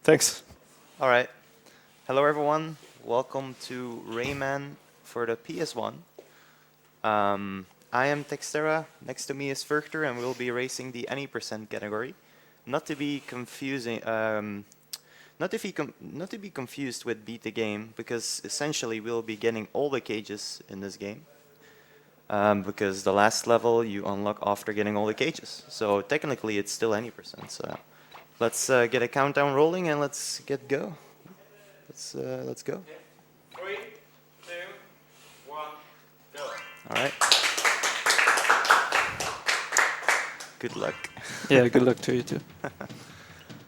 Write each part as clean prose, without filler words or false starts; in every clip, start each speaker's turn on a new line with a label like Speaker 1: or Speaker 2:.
Speaker 1: Thanks.
Speaker 2: All right. Hello, everyone. Welcome to Rayman for the PS1. I am Thextera. Next to me is fuerchter, and we'll be racing the any percent category. Not to be confusing. Not to be confused with beat the game, because essentially we'll be getting all the cages in this game. Because the last level you unlock after getting all the cages. So technically it's still any percent. So let's get a countdown rolling and let's get go. Let's go.
Speaker 3: 3, 2, 1, go.
Speaker 2: All right. Good luck.
Speaker 1: Yeah, good luck to you too.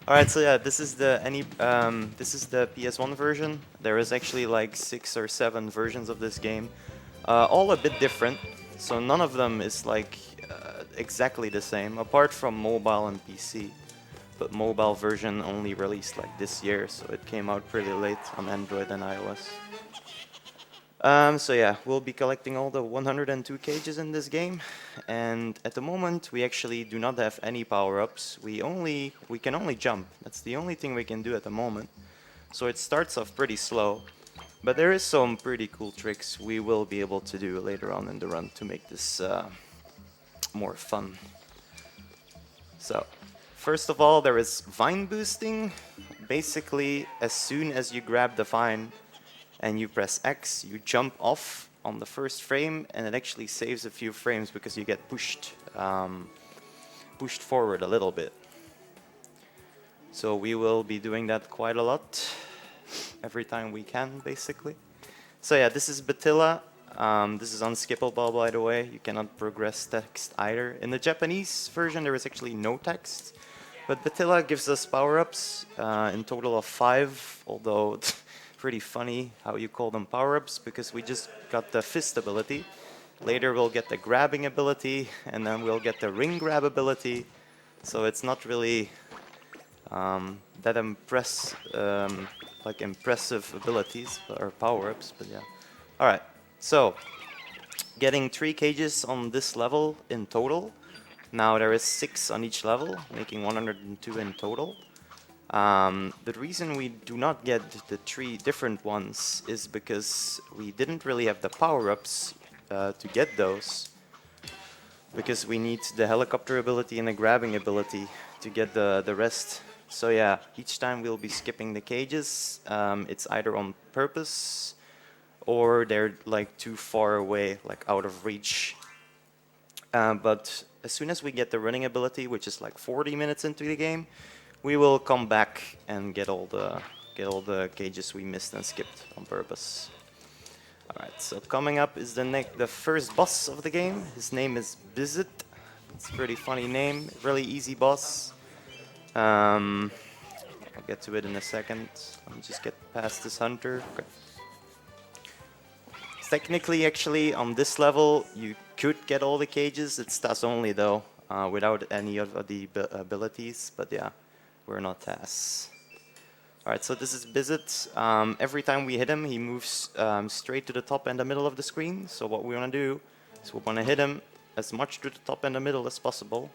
Speaker 2: All right, so yeah, this is the PS1 version. There is actually like 6 or 7 versions of this game, all a bit different. So none of them is like exactly the same, apart from mobile and PC. But mobile version only released like this year, so it came out pretty late on Android and iOS. So yeah, we'll be collecting all the 102 cages in this game, and at the moment we actually do not have any power-ups. We can only jump. That's the only thing we can do at the moment. So it starts off pretty slow, but there is some pretty cool tricks we will be able to do later on in the run to make this more fun. So first of all, there is vine boosting. Basically, as soon as you grab the vine and you press X, you jump off on the first frame, and it actually saves a few frames because you get pushed forward a little bit. So we will be doing that quite a lot, every time we can, basically. So yeah, this is Batilla. This is unskippable, by the way. You cannot progress text either. In the Japanese version, there is actually no text. But Batilla gives us power-ups, in total of 5, although it's pretty funny how you call them power-ups, because we just got the fist ability. Later we'll get the grabbing ability, and then we'll get the ring grab ability. So it's not really that impressive abilities or power-ups, but yeah. All right, so getting 3 cages on this level in total. Now there is 6 on each level, making 102 in total. The reason we do not get the 3 different ones is because we didn't really have the power-ups to get those. Because we need the helicopter ability and the grabbing ability to get the rest. So yeah, each time we'll be skipping the cages. It's either on purpose or they're like too far away, like out of reach. But as soon as we get the running ability, which is like 40 minutes into the game, we will come back and get all the cages we missed and skipped on purpose. All right, so coming up is the first boss of the game. His name is Bizit. It's a pretty funny name, really easy boss. I'll get to it in a second. Let me just get past this hunter. Okay. Technically, actually, on this level, you could get all the cages. It's TAS only, though, without any of the abilities. But yeah, we're not TAS. All right, so this is Bizit. Every time we hit him, he moves straight to the top and the middle of the screen. So what we want to do is we want to hit him as much to the top and the middle as possible.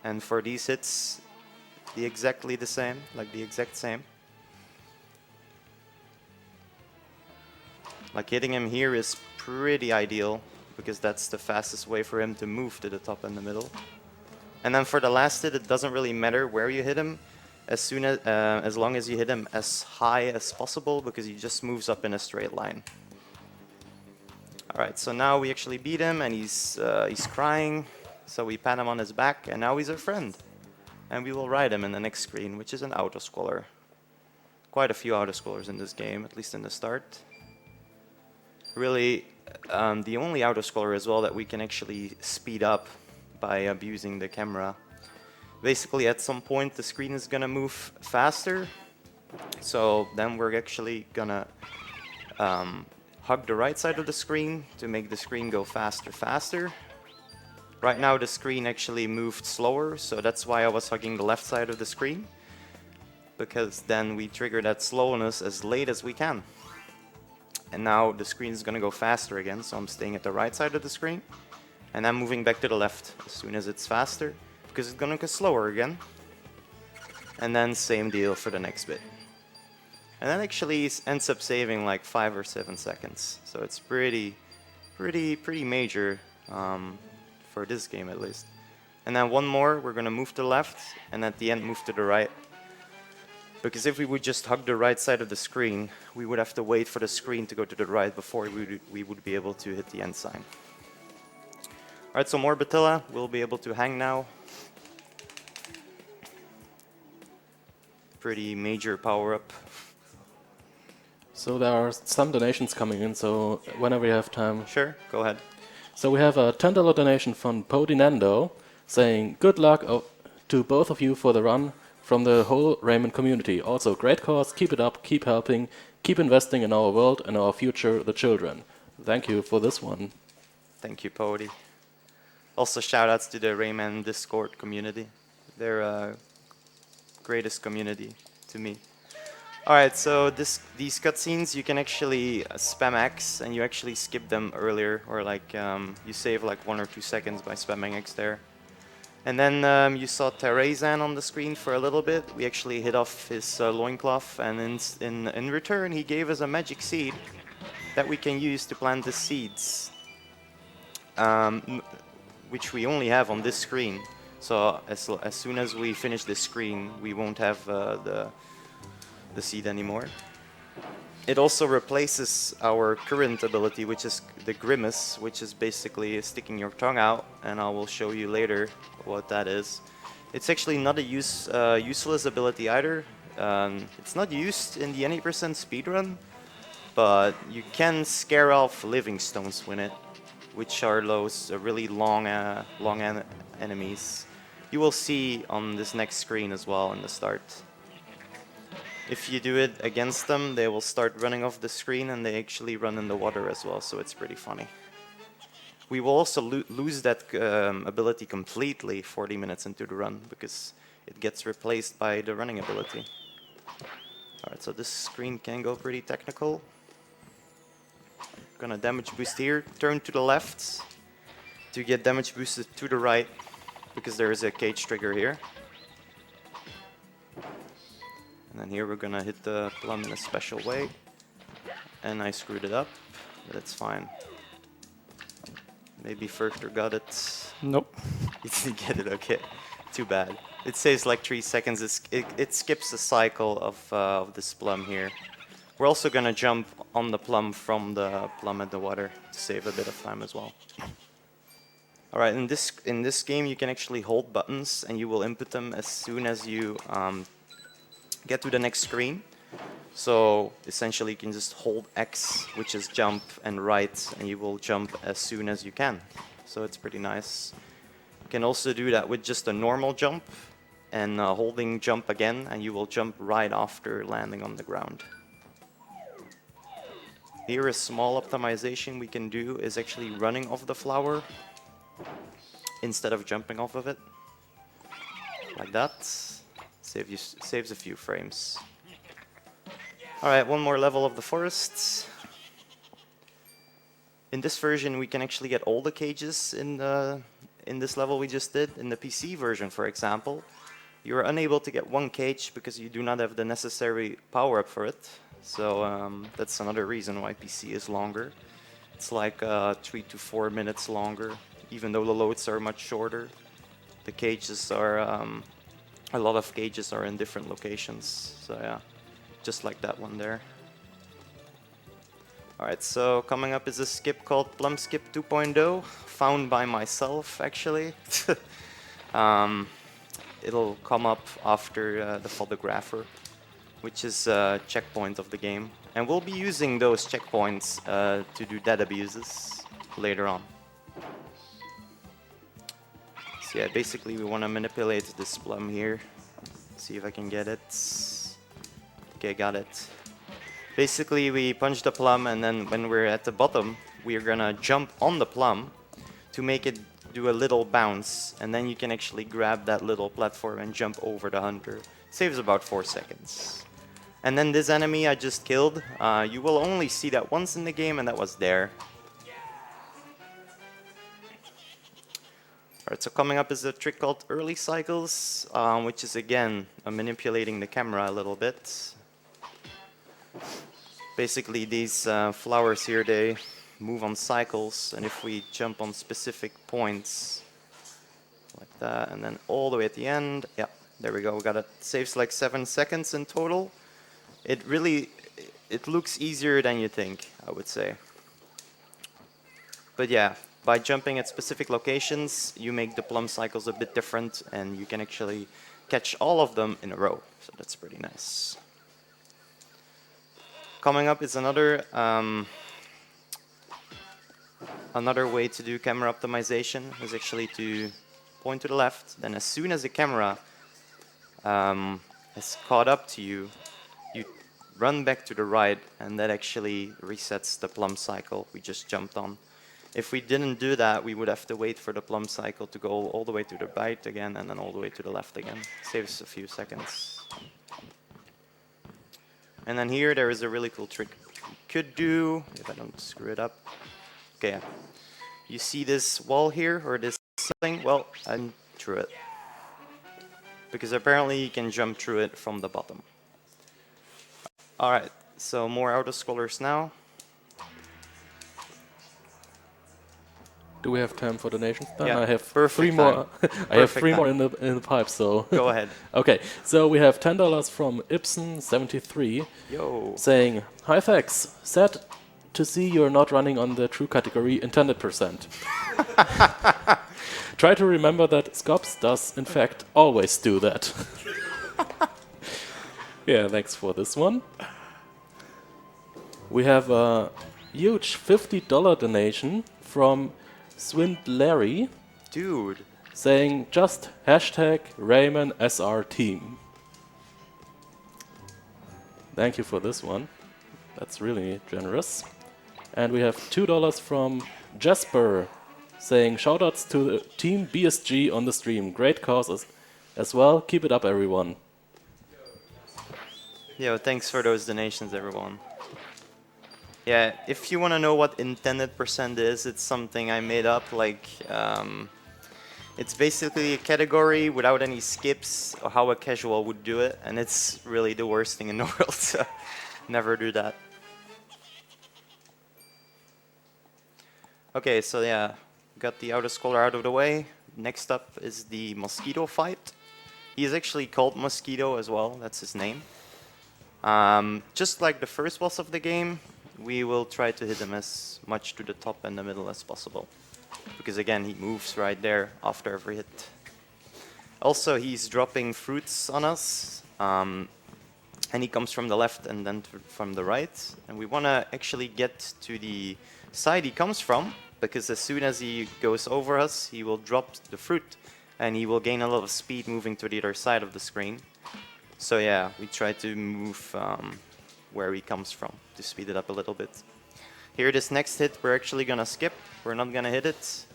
Speaker 2: And for these hits, the exact same. Like hitting him here is pretty ideal, because that's the fastest way for him to move to the top and the middle. And then for the last hit, it doesn't really matter where you hit him, as long as you hit him as high as possible, because he just moves up in a straight line. All right, so now we actually beat him, and he's crying. So we pat him on his back, and now he's our friend. And we will ride him in the next screen, which is an auto-scroller. Quite a few auto-scrollers in this game, at least in the start. Really, the only auto-scroller as well that we can actually speed up by abusing the camera. Basically, at some point, the screen is gonna move faster. So then we're actually gonna hug the right side of the screen to make the screen go faster. Right now, the screen actually moved slower, so that's why I was hugging the left side of the screen. Because then we trigger that slowness as late as we can. And now the screen is going to go faster again, so I'm staying at the right side of the screen. And I'm moving back to the left as soon as it's faster, because it's going to go slower again. and then same deal for the next bit. And that actually ends up saving like 5 or 7 seconds. So it's pretty major for this game at least. And then one more, we're gonna move to the left, and at the end move to the right. Because if we would just hug the right side of the screen, we would have to wait for the screen to go to the right before we would be able to hit the end sign. Alright, so more Batilla, we'll be able to hang now. Pretty major power up.
Speaker 4: So there are some donations coming in, so whenever you have time.
Speaker 2: Sure, go ahead.
Speaker 4: So we have a $10 donation from Podinando saying, good luck to both of you for the run from the whole Rayman community. Also, great cause, keep it up, keep helping, keep investing in our world and our future, the children. Thank you for this one.
Speaker 2: Thank you, Pody. Also, shoutouts to the Rayman Discord community. They're greatest community to me. Alright, so these cutscenes, you can actually spam X and you actually skip them earlier, or like you save like 1 or 2 seconds by spamming X there. And then you saw Terezan on the screen for a little bit. We actually hit off his loincloth, and in return he gave us a magic seed that we can use to plant the seeds, which we only have on this screen. So as soon as we finish this screen, we won't have the seed anymore. It also replaces our current ability, which is the Grimace, which is basically sticking your tongue out, and I will show you later what that is. It's actually not a useless ability either. It's not used in the any % speedrun, but you can scare off living stones with it, which are those really long enemies. You will see on this next screen as well in the start. If you do it against them, they will start running off the screen, and they actually run in the water as well, so it's pretty funny. We will also lose that ability completely 40 minutes into the run, because it gets replaced by the running ability. Alright, so this screen can go pretty technical. Gonna damage boost here, turn to the left to get damage boosted to the right, because there is a cage trigger here. And then here we're gonna hit the plum in a special way. And I screwed it up, but it's fine. Maybe fuerchter got it.
Speaker 1: Nope.
Speaker 2: You didn't get it, okay. Too bad. It saves like 3 seconds. It skips the cycle of this plum here. We're also gonna jump on the plum from the plum in the water to save a bit of time as well. Alright, in this game you can actually hold buttons and you will input them as soon as you get to the next screen. So essentially you can just hold X, which is jump, and right, and you will jump as soon as you can. So it's pretty nice. You can also do that with just a normal jump and holding jump again, and you will jump right after landing on the ground. Here a small optimization we can do is actually running off the flower instead of jumping off of it. Like that. Saves a few frames. Alright, one more level of the forest. In this version we can actually get all the cages in this level we just did. In the PC version, for example, you are unable to get one cage because you do not have the necessary power up for it. So that's another reason why PC is longer. It's like 3 to 4 minutes longer, even though the loads are much shorter. The cages are a lot of cages are in different locations, so yeah, just like that one there. Alright, so coming up is a skip called Plum Skip 2.0, found by myself actually. It'll come up after the photographer, which is a checkpoint of the game. And we'll be using those checkpoints to do dead abuses later on. So yeah, basically we want to manipulate this plum here. See if I can get it. Okay, got it. Basically we punch the plum, and then when we're at the bottom, we are gonna jump on the plum to make it do a little bounce, and then you can actually grab that little platform and jump over the hunter. Saves about 4 seconds. And then this enemy I just killed, you will only see that once in the game, and that was there. Alright, so coming up is a trick called early cycles, which is again manipulating the camera a little bit. Basically these flowers here, they move on cycles, and if we jump on specific points like that and then all the way at the end, yeah, there we go, we got it. Saves like 7 seconds in total. It looks easier than you think, I would say. But yeah, by jumping at specific locations, you make the plumb cycles a bit different, and you can actually catch all of them in a row. So that's pretty nice. Coming up is another way to do camera optimization, is actually to point to the left. Then as soon as the camera is caught up to you, you run back to the right, and that actually resets the plumb cycle we just jumped on. If we didn't do that, we would have to wait for the plumb cycle to go all the way to the right again and then all the way to the left again. Saves a few seconds. And then here there is a really cool trick you could do, if I don't screw it up. Okay, you see this wall here, or this ceiling? Well, I jumped through it. Because apparently you can jump through it from the bottom. Alright, so more auto-scrollers now.
Speaker 4: Do we have time for donations then?
Speaker 2: Yeah,
Speaker 4: I have
Speaker 2: perfect
Speaker 4: 3 more. I have
Speaker 2: Perfect
Speaker 4: 3 more
Speaker 2: time.
Speaker 4: in the pipe, so.
Speaker 2: Go ahead.
Speaker 4: Okay, so we have $10 from Ibsen73
Speaker 2: Yo.
Speaker 4: saying, "Hi Thex, sad to see you're not running on the true category intended percent. Try to remember that Scops does in fact always do that." Yeah, thanks for this one. We have a huge $50 donation from Swindlary
Speaker 2: Dude.
Speaker 4: saying just hashtag Rayman SR team. Thank you for this one. That's really generous. And we have $2 from Jasper saying shoutouts to the team BSG on the stream. Great causes as well. Keep it up, everyone.
Speaker 2: Yo, thanks for those donations, everyone. Yeah, if you want to know what intended percent is, it's something I made up. Like, it's basically a category without any skips, or how a casual would do it, and it's really the worst thing in the world. So never do that. Okay, so yeah, got the auto-scroller out of the way. Next up is the Mosquito fight. He is actually called Mosquito as well. That's his name. Just like the first boss of the game, we will try to hit him as much to the top and the middle as possible. Because again, he moves right there after every hit. Also, he's dropping fruits on us. And he comes from the left and then from the right. And we want to actually get to the side he comes from, because as soon as he goes over us, he will drop the fruit. And he will gain a lot of speed moving to the other side of the screen. So yeah, we try to move where he comes from to speed it up a little bit. Here, this next hit, we're actually gonna skip. We're not gonna hit it.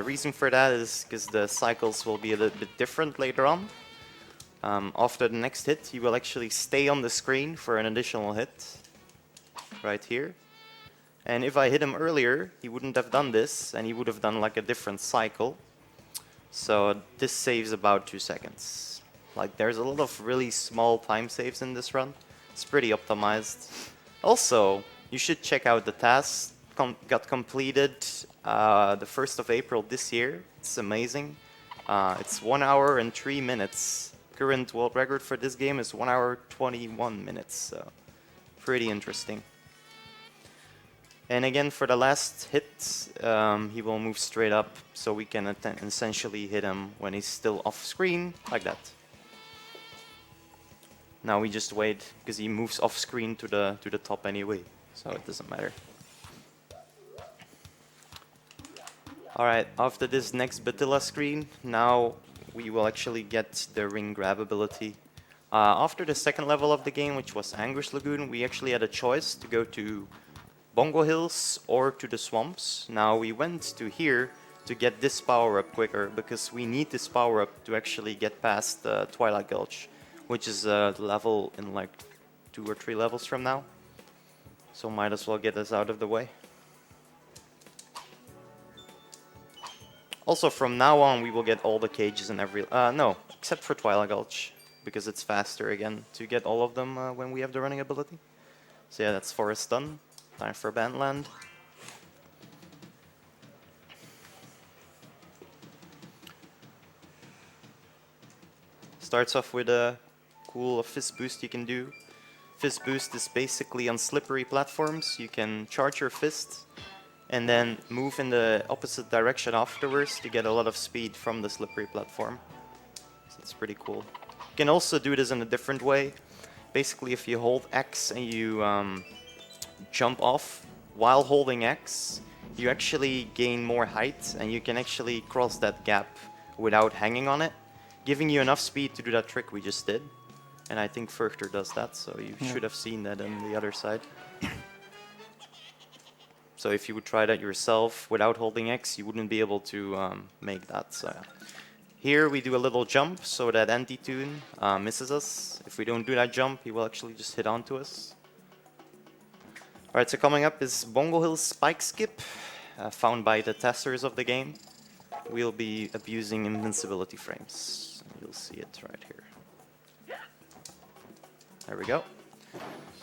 Speaker 2: Reason for that is because the cycles will be a little bit different later on. After the next hit, he will actually stay on the screen for an additional hit. Right here. And if I hit him earlier, he wouldn't have done this, and he would have done like a different cycle. So this saves about 2 seconds. Like, there's a lot of really small time saves in this run. It's pretty optimized. Also, you should check out the task. Got completed the 1st of April this year. It's amazing. It's 1 hour and 3 minutes. Current world record for this game is 1 hour 21 minutes. So pretty interesting. And again, for the last hit, he will move straight up, so we can essentially hit him when he's still off screen, like that. Now we just wait, because he moves off screen to the top anyway, so it doesn't matter. Alright, after this next Batilla screen, now we will actually get the ring grab ability. After the second level of the game, which was Anguish Lagoon, we actually had a choice to go to Bongo Hills or to the swamps. Now we went to here to get this power up quicker, because we need this power up to actually get past the Twilight Gulch, which is the level in like 2 or 3 levels from now. So might as well get this out of the way. Also, from now on, we will get all the cages in every... no, except for Twilight Gulch, because it's faster again to get all of them when we have the running ability. So yeah, that's forest done. Time for Bandland. Starts off with a cool fist boost you can do. Fist boost is basically on slippery platforms. You can charge your fist and then move in the opposite direction afterwards to get a lot of speed from the slippery platform. So it's pretty cool. You can also do this in a different way. Basically, if you hold X and you jump off while holding X, you actually gain more height and you can actually cross that gap without hanging on it, giving you enough speed to do that trick we just did. And I think fuerchter does that, so you should have seen that on the other side. So if you would try that yourself without holding X, you wouldn't be able to make that. So here we do a little jump so that anti-tune misses us. If we don't do that jump, he will actually just hit onto us. Alright, so coming up is Bongo Hill Spike Skip, found by the testers of the game. We'll be abusing invincibility frames. You'll see it right here. There we go.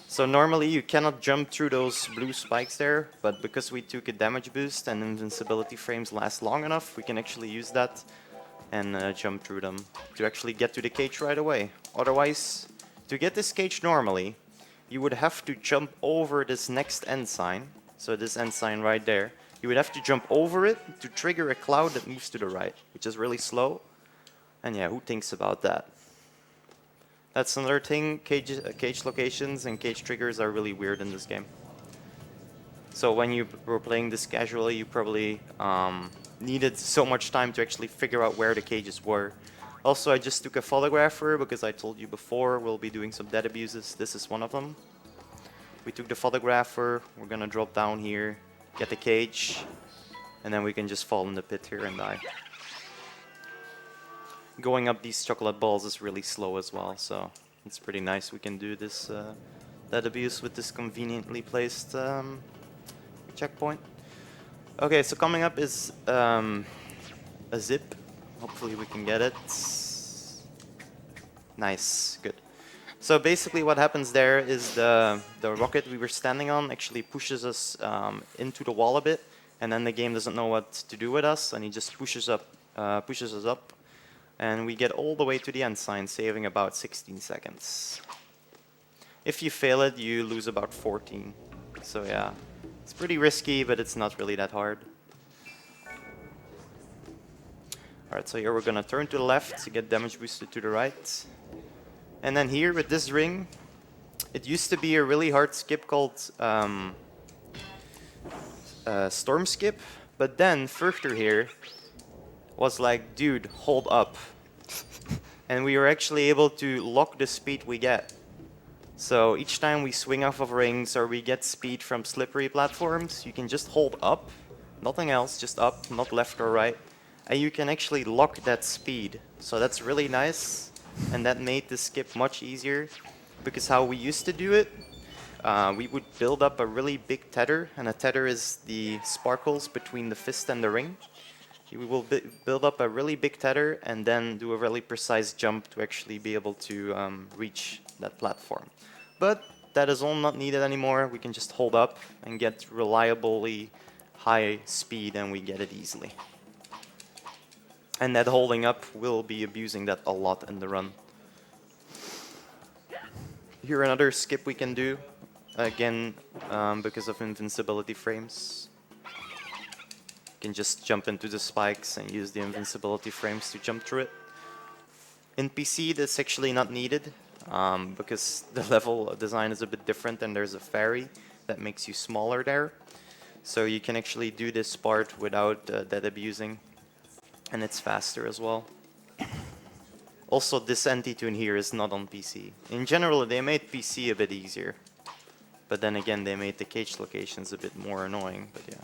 Speaker 2: So normally you cannot jump through those blue spikes there, but because we took a damage boost and invincibility frames last long enough, we can actually use that and jump through them to actually get to the cage right away. Otherwise, to get this cage normally, you would have to jump over this next end sign. So this end sign right there. You would have to jump over it to trigger a cloud that moves to the right, which is really slow. And yeah, who thinks about that? That's another thing, cage locations and cage triggers are really weird in this game. So when you were playing this casually, you probably needed so much time to actually figure out where the cages were. Also, I just took a photographer because I told you before we'll be doing some dead abuses. This is one of them. We took the photographer, we're gonna drop down here, get the cage, and then we can just fall in the pit here and die. Going up these chocolate balls is really slow as well, so it's pretty nice we can do this dead abuse with this conveniently placed checkpoint. Okay, so coming up is a zip. Hopefully we can get it. Nice, good. So basically what happens there is the rocket we were standing on actually pushes us into the wall a bit, and then the game doesn't know what to do with us, and he just pushes us up. And we get all the way to the end sign, saving about 16 seconds. If you fail it, you lose about 14. So yeah, it's pretty risky, but it's not really that hard. Alright, so here we're gonna turn to the left to get damage boosted to the right. And then here with this ring, it used to be a really hard skip called Storm Skip, but then fuerchter here was like, dude, hold up. And we were actually able to lock the speed we get. So each time we swing off of rings or we get speed from slippery platforms, you can just hold up, nothing else, just up, not left or right. And you can actually lock that speed. So that's really nice. And that made the skip much easier. Because how we used to do it, we would build up a really big tether. And a tether is the sparkles between the fist and the ring. We will build up a really big tether and then do a really precise jump to actually be able to reach that platform. But that is all not needed anymore. We can just hold up and get reliably high speed, and we get it easily. And that holding up, we'll be abusing that a lot in the run. Here another skip we can do, again because of invincibility frames. You can just jump into the spikes and use the invincibility frames to jump through it. In PC, that's actually not needed because the level design is a bit different and there's a fairy that makes you smaller there. So you can actually do this part without dead abusing, and it's faster as well. Also, this anti-tune here is not on PC. In general, they made PC a bit easier, but then again, they made the cage locations a bit more annoying, but yeah.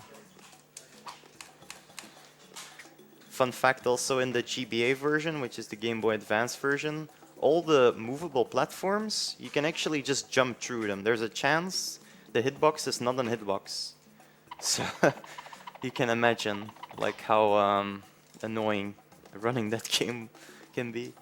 Speaker 2: Fun fact also, in the GBA version, which is the Game Boy Advance version, all the movable platforms, you can actually just jump through them. There's a chance the hitbox is not an hitbox. So you can imagine like how annoying running that game can be.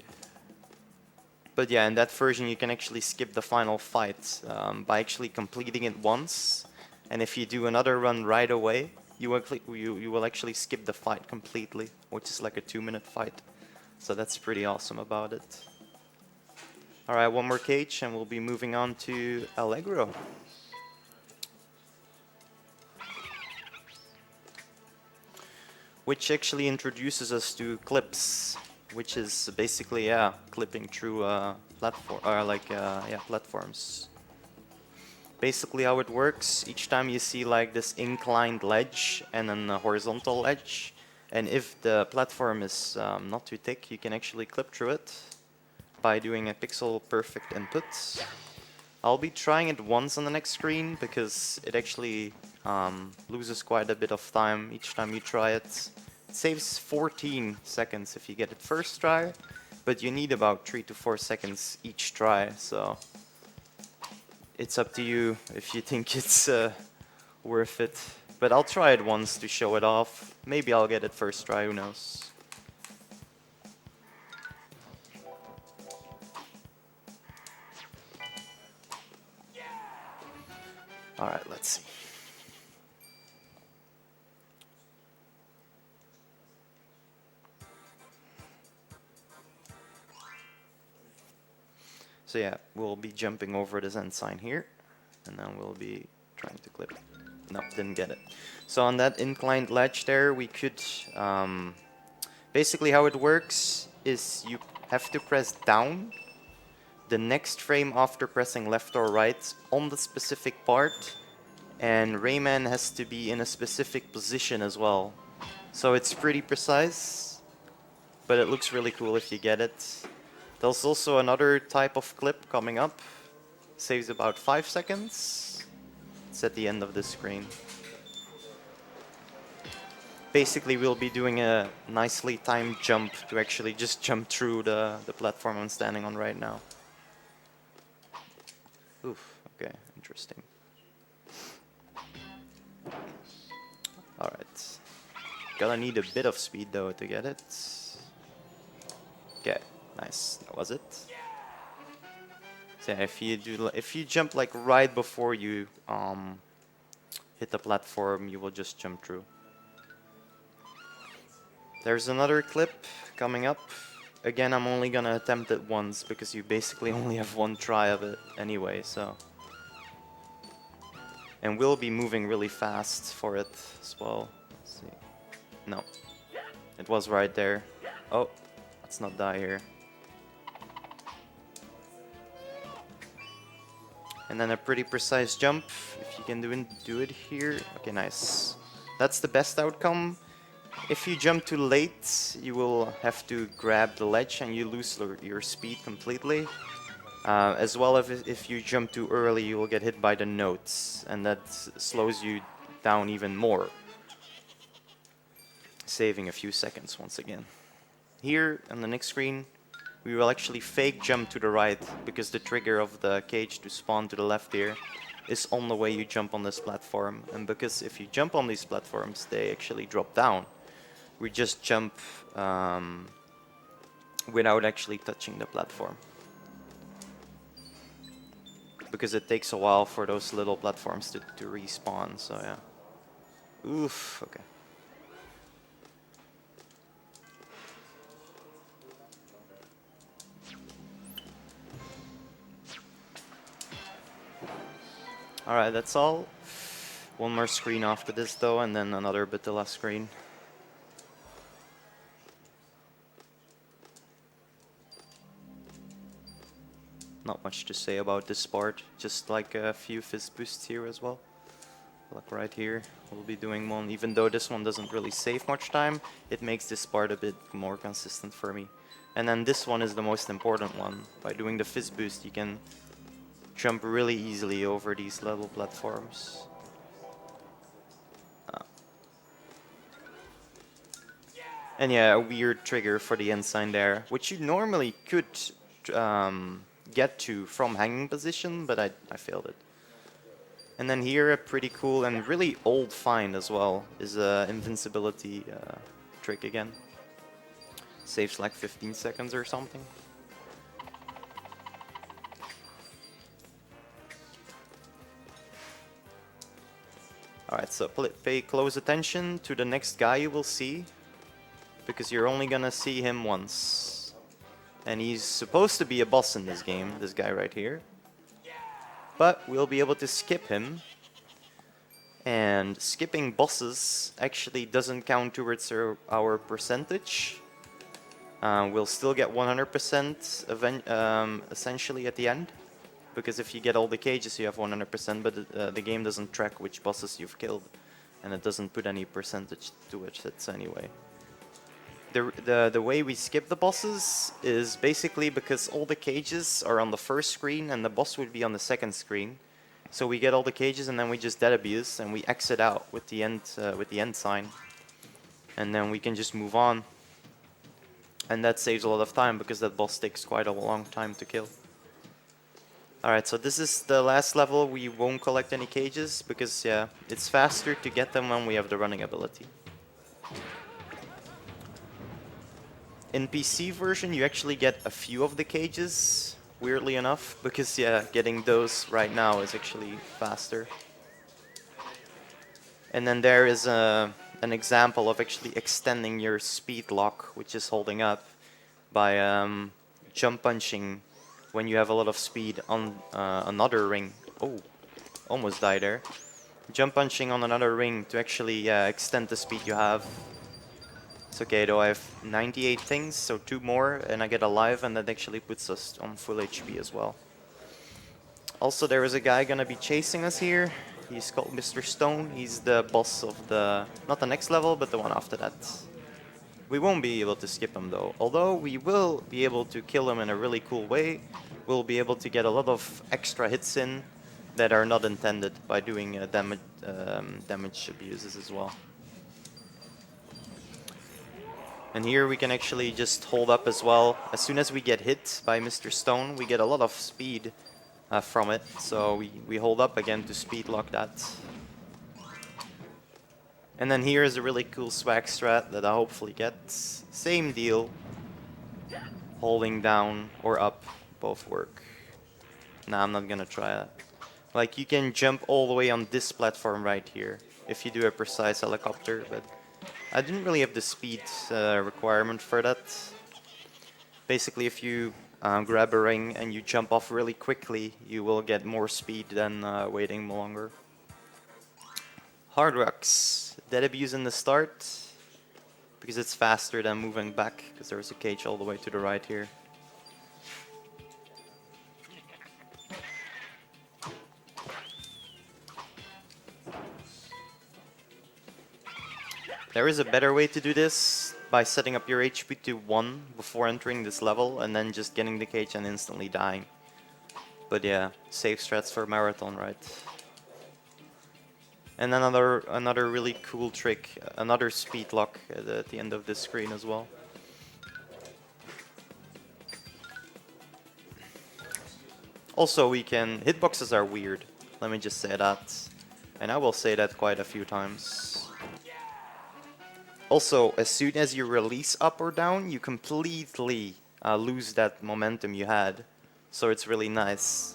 Speaker 2: But yeah, in that version you can actually skip the final fight by actually completing it once. And if you do another run right away, you will actually skip the fight completely, which is like a 2-minute fight. So that's pretty awesome about it. Alright, one more cage and we'll be moving on to Allegro. Which actually introduces us to clips, which is basically, yeah, clipping through platform, platforms. Basically how it works, each time you see like this inclined ledge and then a horizontal ledge, and if the platform is not too thick, you can actually clip through it by doing a pixel perfect input. I'll be trying it once on the next screen because it actually loses quite a bit of time each time you try it. It saves 14 seconds if you get it first try, but you need about 3 to 4 seconds each try, so it's up to you if you think it's worth it. But I'll try it once to show it off. Maybe I'll get it first try, who knows. Alright, let's see. So yeah, we'll be jumping over this end sign here, and then we'll be trying to clip. Nope, didn't get it. So on that inclined ledge there, we could... basically how it works is you have to press down the next frame after pressing left or right on the specific part, and Rayman has to be in a specific position as well. So it's pretty precise, but it looks really cool if you get it. There's also another type of clip coming up. Saves about 5 seconds. It's at the end of the screen. Basically, we'll be doing a nicely timed jump to actually just jump through the platform I'm standing on right now. Oof, okay, interesting. Alright. Gonna need a bit of speed though to get it. Okay, nice. That was it. So yeah, if you jump like right before you hit the platform, you will just jump through. There's another clip coming up. Again, I'm only gonna attempt it once because you basically only have one try of it anyway, so. And we'll be moving really fast for it as well. Let's see. No. It was right there. Oh, let's not die here. And then a pretty precise jump, if you can do it here. Okay, nice. That's the best outcome. If you jump too late, you will have to grab the ledge and you lose your speed completely. As well as if you jump too early, you will get hit by the notes, and that slows you down even more. Saving a few seconds once again. Here on the next screen, we will actually fake jump to the right because the trigger of the cage to spawn to the left here is on the way you jump on this platform. And because if you jump on these platforms, they actually drop down. We just jump without actually touching the platform. Because it takes a while for those little platforms to respawn, so yeah. Oof, okay. Alright, that's all. One more screen after this though, and then another Batilla screen. Not much to say about this part, just like a few fizz boosts here as well. Like right here, we'll be doing one. Even though this one doesn't really save much time, it makes this part a bit more consistent for me. And then this one is the most important one. By doing the fizz boost, you can jump really easily over these level platforms. And yeah, a weird trigger for the ensign there, which you normally could get to from hanging position, but I failed it. And then here, a pretty cool and really old find as well is a invincibility trick again. Saves like 15 seconds or something. Alright, so pay close attention to the next guy you will see, because you're only gonna see him once. And he's supposed to be a boss in this game, this guy right here. But we'll be able to skip him. And skipping bosses actually doesn't count towards our percentage. We'll still get 100% essentially at the end. Because if you get all the cages, you have 100%, but the game doesn't track which bosses you've killed. And it doesn't put any percentage to it anyway. The way we skip the bosses is basically because all the cages are on the first screen and the boss would be on the second screen. So we get all the cages and then we just dead abuse and we exit out with the end sign. And then we can just move on. And that saves a lot of time because that boss takes quite a long time to kill. Alright, so this is the last level. We won't collect any cages because, yeah, it's faster to get them when we have the running ability. In PC version, you actually get a few of the cages, weirdly enough, because, yeah, getting those right now is actually faster. And then there is an example of actually extending your speed lock, which is holding up, by jump punching when you have a lot of speed on another ring. Oh, almost died there. Jump punching on another ring to actually extend the speed you have. It's okay though, I have 98 things, so 2 more and I get alive, and that actually puts us on full HP as well. Also, there is a guy gonna be chasing us here. He's called Mr. Stone. He's the boss of not the next level, but the one after that. We won't be able to skip him though, although we will be able to kill him in a really cool way. We'll be able to get a lot of extra hits in that are not intended by doing damage abuses as well. And here we can actually just hold up as well. As soon as we get hit by Mr. Stone, we get a lot of speed from it. So we hold up again to speed lock that. And then here is a really cool swag strat that I hopefully get. Same deal. Holding down or up both work. Nah, I'm not gonna try that. Like, you can jump all the way on this platform right here if you do a precise helicopter, but I didn't really have the speed requirement for that. Basically, if you grab a ring and you jump off really quickly, you will get more speed than waiting longer. Hard rocks. Dead abuse in the start, because it's faster than moving back, because there's a cage all the way to the right here. There is a better way to do this, by setting up your HP to 1 before entering this level, and then just getting the cage and instantly dying. But yeah, safe strats for marathon, right? And another really cool trick, another speed lock at the end of this screen as well. Also, hitboxes are weird, let me just say that. And I will say that quite a few times. Also, as soon as you release up or down, you completely lose that momentum you had. So it's really nice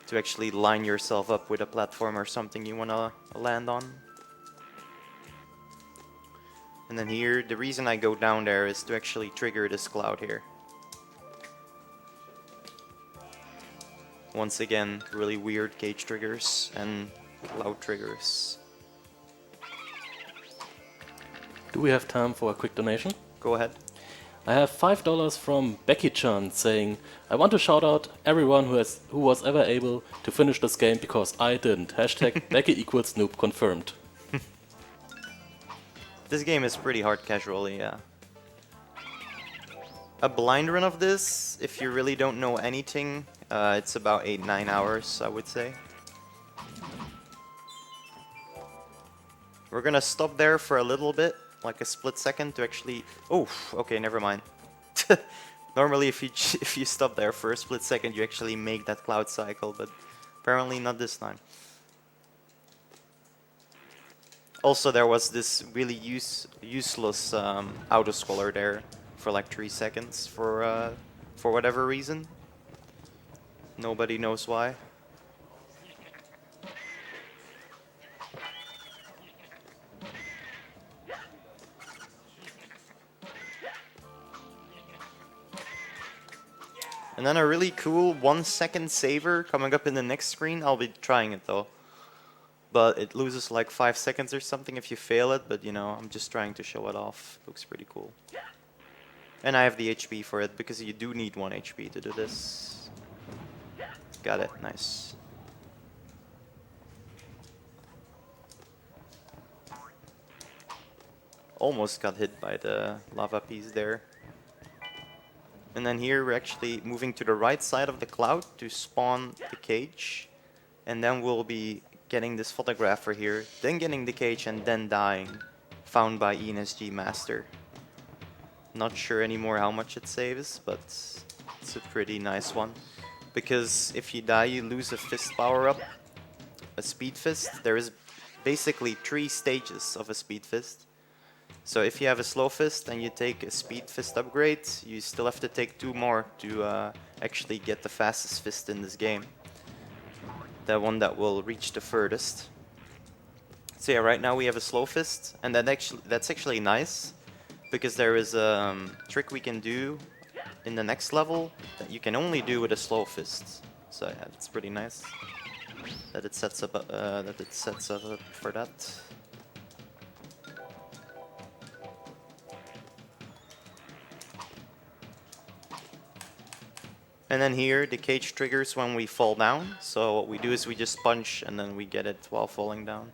Speaker 2: to actually line yourself up with a platform or something you want to land on. And then here, the reason I go down there is to actually trigger this cloud here. Once again, really weird cage triggers and cloud triggers.
Speaker 4: Do we have time for a quick donation?
Speaker 2: Go ahead.
Speaker 4: I have $5 from Becky-chan saying, I want to shout out everyone who was ever able to finish this game because I didn't. Hashtag Becky equals noob confirmed.
Speaker 2: This game is pretty hard casually, yeah. A blind run of this, if you really don't know anything, it's about 8-9 hours, I would say. We're gonna stop there for a little bit, like a split second to actually... Oh, okay, never mind. Normally if you stop there for a split second, you actually make that cloud cycle, but apparently not this time. Also, there was this really useless auto-scroller there for like 3 seconds for whatever reason. Nobody knows why. And then a really cool 1-second saver coming up in the next screen. I'll be trying it though. But it loses like 5 seconds or something if you fail it. But you know, I'm just trying to show it off. Looks pretty cool. And I have the HP for it because you do need 1 HP to do this. Got it, nice. Almost got hit by the lava piece there. And then here we're actually moving to the right side of the cloud to spawn the cage. And then we'll be getting this photographer here, then getting the cage and then dying. Found by ESG Master. Not sure anymore how much it saves, but it's a pretty nice one. Because if you die you lose a fist power up, a speed fist. There is basically 3 stages of a speed fist. So if you have a slow fist and you take a speed fist upgrade, you still have to take 2 more to actually get the fastest fist in this game. The one that will reach the furthest. So yeah, right now we have a slow fist, and that's actually nice, because there is a trick we can do in the next level that you can only do with a slow fist. So yeah, it's pretty nice that it sets up for that. And then here, the cage triggers when we fall down. So what we do is we just punch and then we get it while falling down.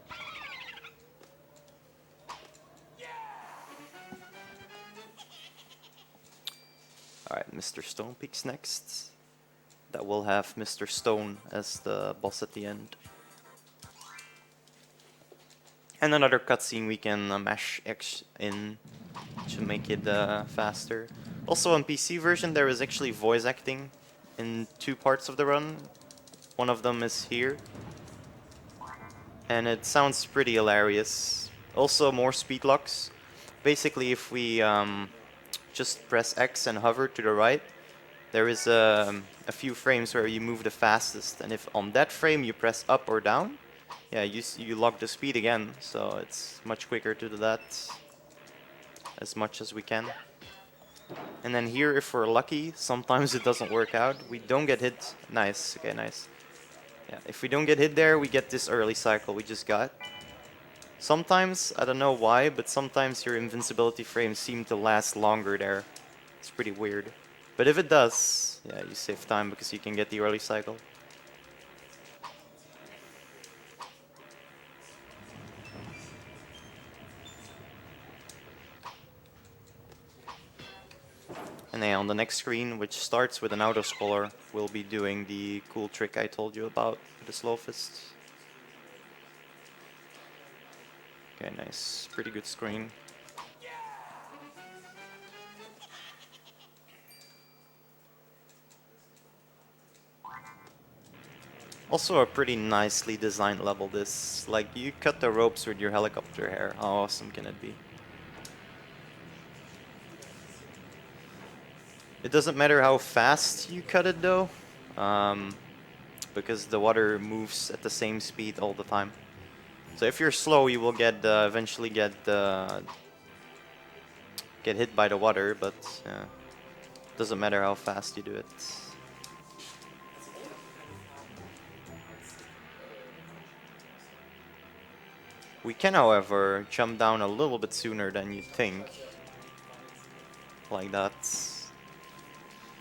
Speaker 2: Alright, Mr. Stone Peaks next. That will have Mr. Stone as the boss at the end. And another cutscene we can mash X in to make it faster. Also on PC version there is actually voice acting in 2 parts of the run. One of them is here. And it sounds pretty hilarious. Also more speed locks. Basically if we just press X and hover to the right, there is a few frames where you move the fastest. And if on that frame you press up or down, yeah, you lock the speed again. So it's much quicker to do that as much as we can. And then here, if we're lucky, sometimes it doesn't work out. We don't get hit. Nice. Okay, nice. Yeah, if we don't get hit there, we get this early cycle we just got. Sometimes, I don't know why, but sometimes your invincibility frames seem to last longer there. It's pretty weird. But if it does, yeah, you save time because you can get the early cycle. And then on the next screen, which starts with an auto-scroller, we'll be doing the cool trick I told you about, the slow fist. Okay, nice. Pretty good screen. Also a pretty nicely designed level this. Like, you cut the ropes with your helicopter hair. How awesome can it be? It doesn't matter how fast you cut it though, because the water moves at the same speed all the time. So if you're slow, you will get eventually get hit by the water, but it doesn't matter how fast you do it. We can, however, jump down a little bit sooner than you'd think, like that.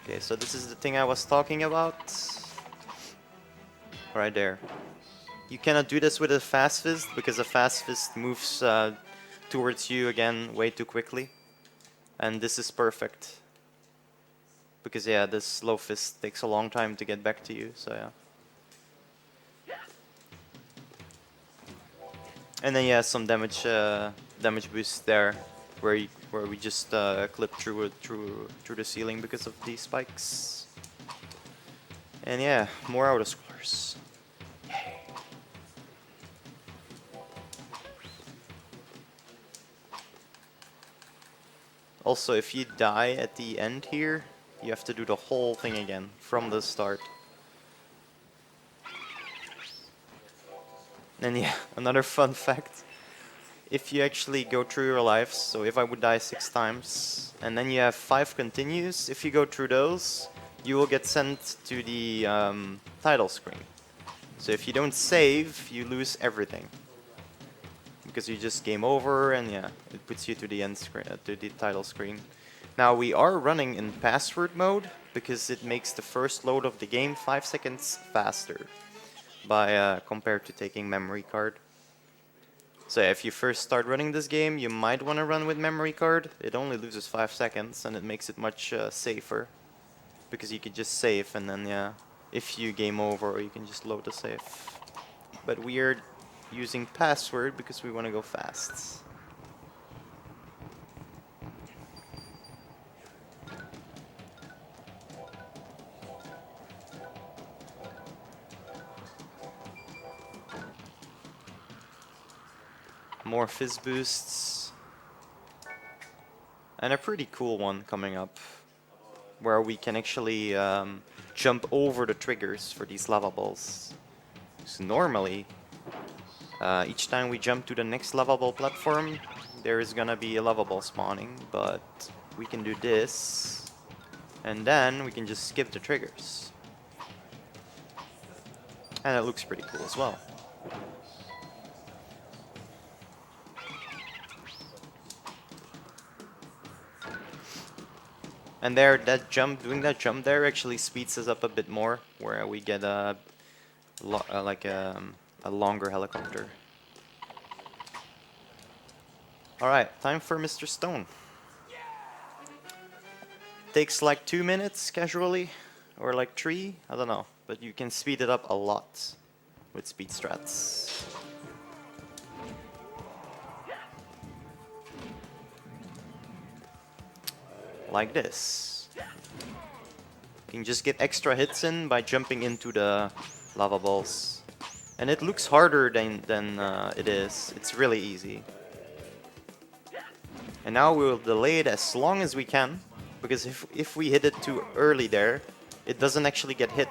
Speaker 2: Okay, so this is the thing I was talking about. Right there. You cannot do this with a fast fist because a fast fist moves towards you again way too quickly. And this is perfect. Because yeah, this slow fist takes a long time to get back to you, so yeah. And then yeah, some damage boost there, where we just clip through the ceiling because of these spikes. And yeah, more auto-scrollers. Yay. Also, if you die at the end here, you have to do the whole thing again from the start. And yeah, another fun fact. If you actually go through your lives, so if I would die 6 times, and then you have 5 continues, if you go through those, you will get sent to the title screen. So if you don't save, you lose everything. Because you just game over, and yeah, it puts you to the end screen, to the title screen. Now we are running in password mode, because it makes the first load of the game 5 seconds faster by compared to taking memory card. So yeah, if you first start running this game, you might want to run with memory card. It only loses 5 seconds, and it makes it much safer, because you can just save, and then yeah, if you game over, you can just load the save. But we are using password because we want to go fast. More fizz boosts. And a pretty cool one coming up, where we can actually jump over the triggers for these lava balls. So normally, each time we jump to the next lava ball platform, there is gonna be a lava ball spawning, but we can do this, and then we can just skip the triggers. And it looks pretty cool as well. And there, that jump, doing that jump there actually speeds us up a bit more, where we get a longer helicopter. Alright, time for Mr. Stone. Takes like 2 minutes casually, or like 3, I don't know, but you can speed it up a lot with speed strats. Like this. You can just get extra hits in by jumping into the lava balls. And it looks harder than it is. It's really easy. And now we'll delay it as long as we can, because if we hit it too early there, it doesn't actually get hit.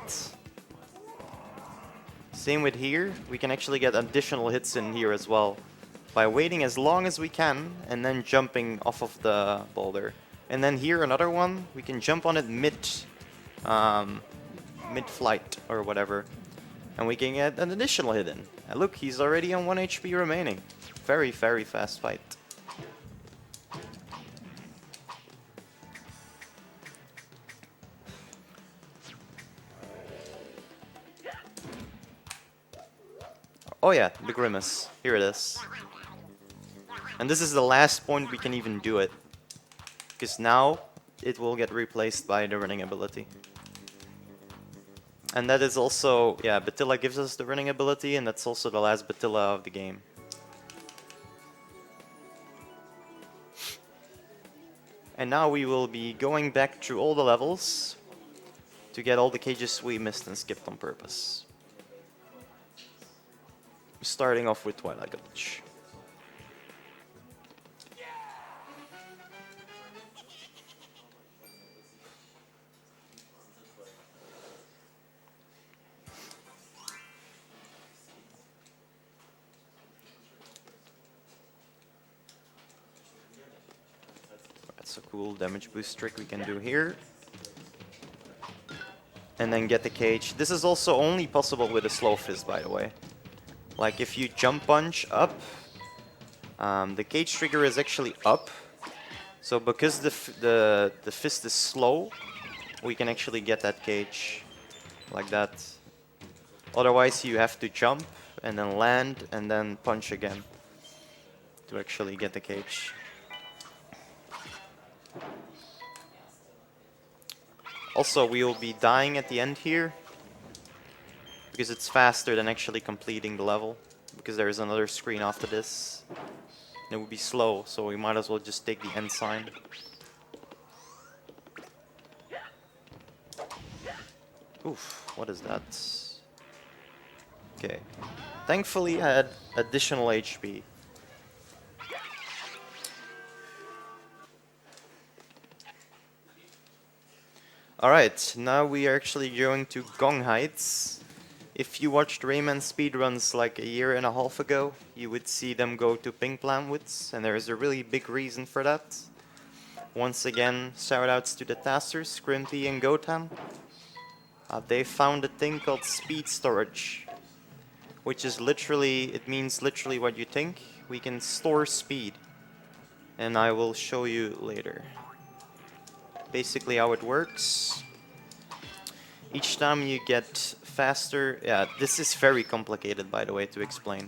Speaker 2: Same with here, we can actually get additional hits in here as well, by waiting as long as we can and then jumping off of the boulder. And then here another one, we can jump on it mid-flight or whatever, and we can get an additional hit in. And look, he's already on 1 HP remaining. Very, very fast fight. Oh yeah, the Grimace. Here it is. And this is the last point we can even do it, because now it will get replaced by the running ability. And that is also, yeah, Batilla gives us the running ability, and that's also the last Batilla of the game. And now we will be going back through all the levels to get all the cages we missed and skipped on purpose. Starting off with Twilight Village. That's a cool damage boost trick we can do here. And then get the cage. This is also only possible with a slow fist, by the way. Like if you jump punch up, the cage trigger is actually up. So because the fist is slow, we can actually get that cage like that. Otherwise you have to jump and then land and then punch again to actually get the cage. Also, we will be dying at the end here, because it's faster than actually completing the level, because there is another screen after this. It would be slow, so we might as well just take the end sign. Oof, what is that? Okay. Thankfully I had additional HP. Alright, now we are actually going to Gong Heights. If you watched Rayman speedruns like a year and a half ago, you would see them go to Pink Planwoods, and there is a really big reason for that. Once again, shoutouts to the Tasters, Scrimpy and Gotan. They found a thing called speed storage, which is literally, it means literally what you think. We can store speed, and I will show you later. Basically how it works. Each time you get faster, yeah, this is very complicated by the way to explain.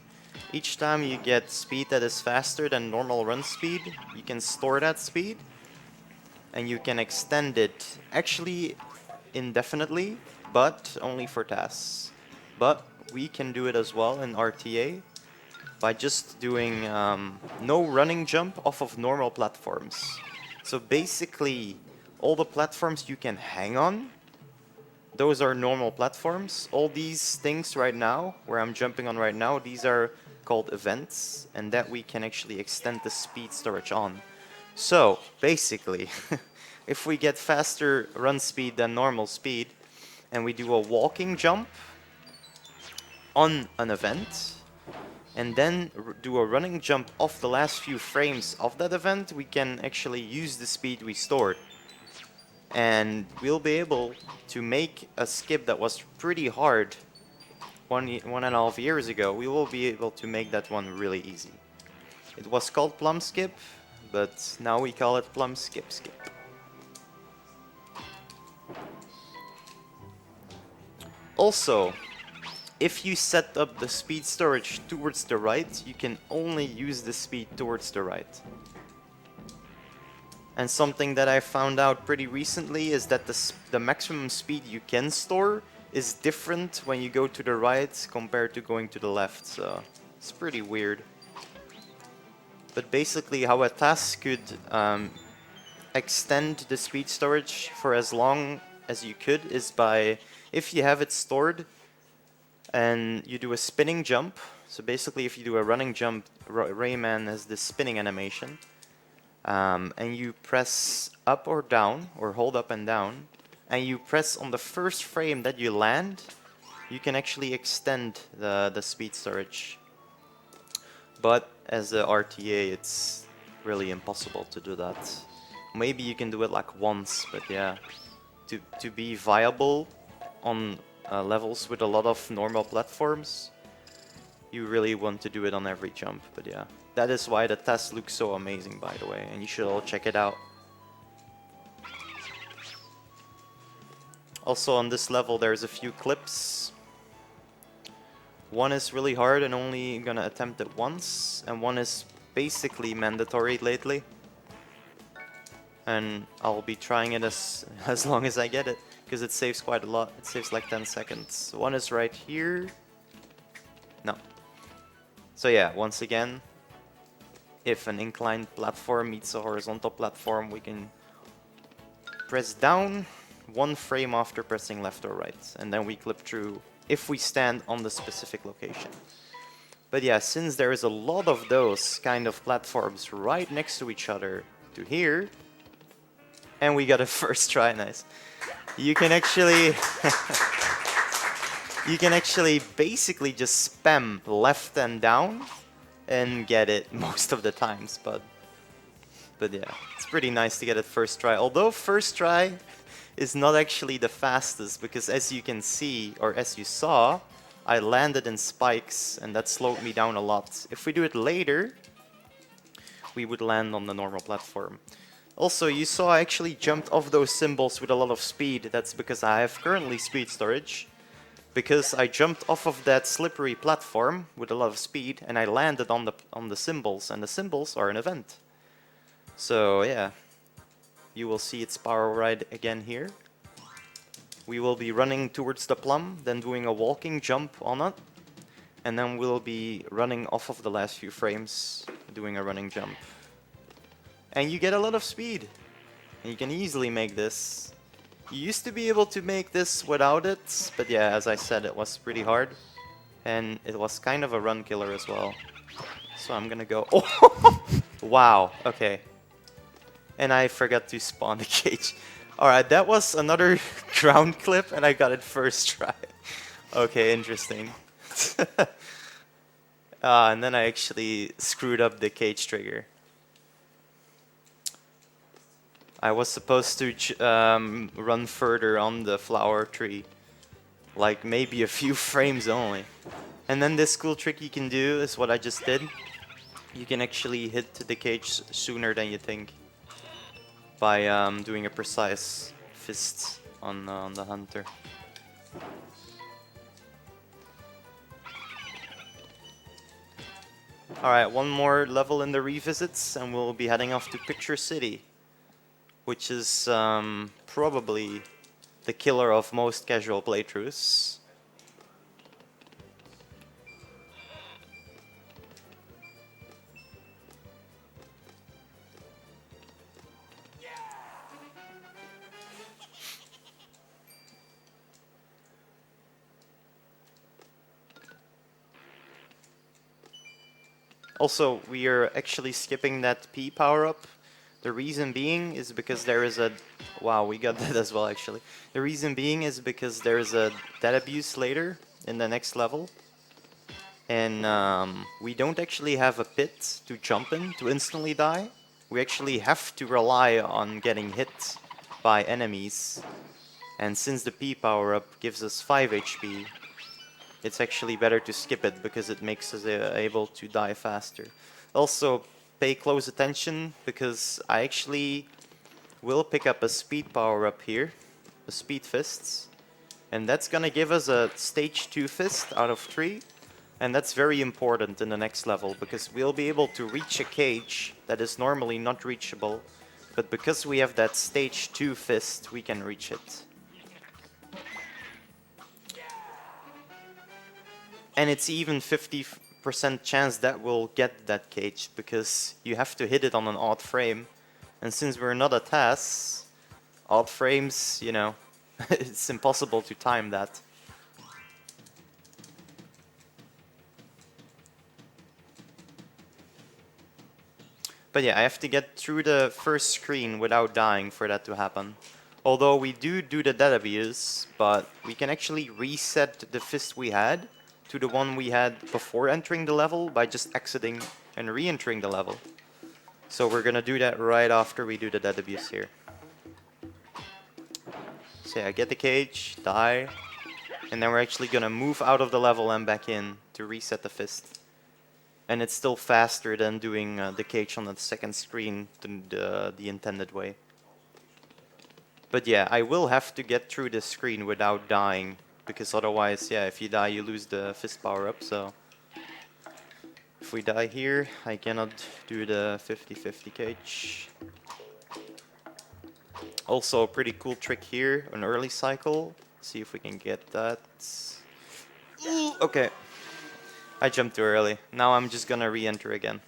Speaker 2: Each time you get speed that is faster than normal run speed, you can store that speed and you can extend it actually indefinitely, but only for tasks. But we can do it as well in RTA by just doing no running jump off of normal platforms. So basically all the platforms you can hang on, those are normal platforms. All these things right now, where I'm jumping on right now, these are called events, and that we can actually extend the speed storage on. So, basically, if we get faster run speed than normal speed, and we do a walking jump on an event, and then do a running jump off the last few frames of that event, we can actually use the speed we stored. And we'll be able to make a skip that was pretty hard 1.5 years ago. We will be able to make that one really easy. It was called Plum Skip, but now we call it Plum Skip Skip. Also, if you set up the speed storage towards the right, you can only use the speed towards the right. And something that I found out pretty recently is that the maximum speed you can store is different when you go to the right compared to going to the left, so it's pretty weird. But basically how a task could extend the speed storage for as long as you could is by, if you have it stored and you do a spinning jump, so basically if you do a running jump, Rayman has this spinning animation, and you press up or down, or hold up and down, and you press on the first frame that you land, you can actually extend the speed storage. But as a RTA, it's really impossible to do that. Maybe you can do it like once, but yeah, to be viable on levels with a lot of normal platforms, you really want to do it on every jump, but yeah. That is why the test looks so amazing, by the way, and you should all check it out. Also on this level there's a few clips. One is really hard and only gonna attempt it once, and one is basically mandatory lately. And I'll be trying it as long as I get it, because it saves quite a lot. It saves like 10 seconds. One is right here. No. So yeah, once again, if an inclined platform meets a horizontal platform, we can press down one frame after pressing left or right, and then we clip through if we stand on the specific location. But yeah, since there is a lot of those kind of platforms right next to each other to here, and we got a first try, nice. You can actually you can actually basically just spam left and down and get it most of the times, but yeah, it's pretty nice to get it first try. Although first try is not actually the fastest, because as you can see, or as you saw, I landed in spikes and that slowed me down a lot. If we do it later, we would land on the normal platform. Also, you saw I actually jumped off those symbols with a lot of speed. That's because I have currently speed storage. Because I jumped off of that slippery platform with a lot of speed and I landed on the symbols, and the symbols are an event. So yeah, you will see its power ride again here. We will be running towards the plum, then doing a walking jump on it, and then we'll be running off of the last few frames, doing a running jump. And you get a lot of speed, and you can easily make this. You used to be able to make this without it, but yeah, as I said, it was pretty hard. And it was kind of a run killer as well. So I'm gonna go... Oh! Wow, okay. And I forgot to spawn the cage. Alright, that was another ground clip and I got it first try. Okay, interesting. And then I actually screwed up the cage trigger. I was supposed to run further on the flower tree. Like maybe a few frames only. And then this cool trick you can do is what I just did. You can actually hit the cage sooner than you think. By doing a precise fist on the hunter. Alright, one more level in the revisits and we'll be heading off to Picture City. Which is probably the killer of most casual playthroughs. Also, we are actually skipping that P power-up. The reason being is because there is a... Wow, we got that as well, actually. The reason being is because there is a dead abuse later in the next level. And we don't actually have a pit to jump in to instantly die. We actually have to rely on getting hit by enemies. And since the P power-up gives us 5 HP, it's actually better to skip it because it makes us able to die faster. Also, pay close attention because I actually will pick up a speed power up here, a speed fists, and that's gonna give us a stage 2 fist out of 3, and that's very important in the next level because we'll be able to reach a cage that is normally not reachable, but because we have that stage 2 fist, we can reach it. And it's even 50% chance that we'll get that cage because you have to hit it on an odd frame. And since we're not a TAS, odd frames, you know, it's impossible to time that. But yeah, I have to get through the first screen without dying for that to happen. Although we do the dead abuse, but we can actually reset the fist we had to the one we had before entering the level by just exiting and re-entering the level. So we're gonna do that right after we do the dead abuse here. So yeah, get the cage, die, and then we're actually gonna move out of the level and back in to reset the fist. And it's still faster than doing the cage on the second screen the intended way. But yeah, I will have to get through this screen without dying. Because otherwise, yeah, if you die, you lose the fist power-up, so... If we die here, I cannot do the 50-50 cage. Also, a pretty cool trick here, an early cycle. See if we can get that. Ooh, okay. I jumped too early. Now I'm just gonna re-enter again.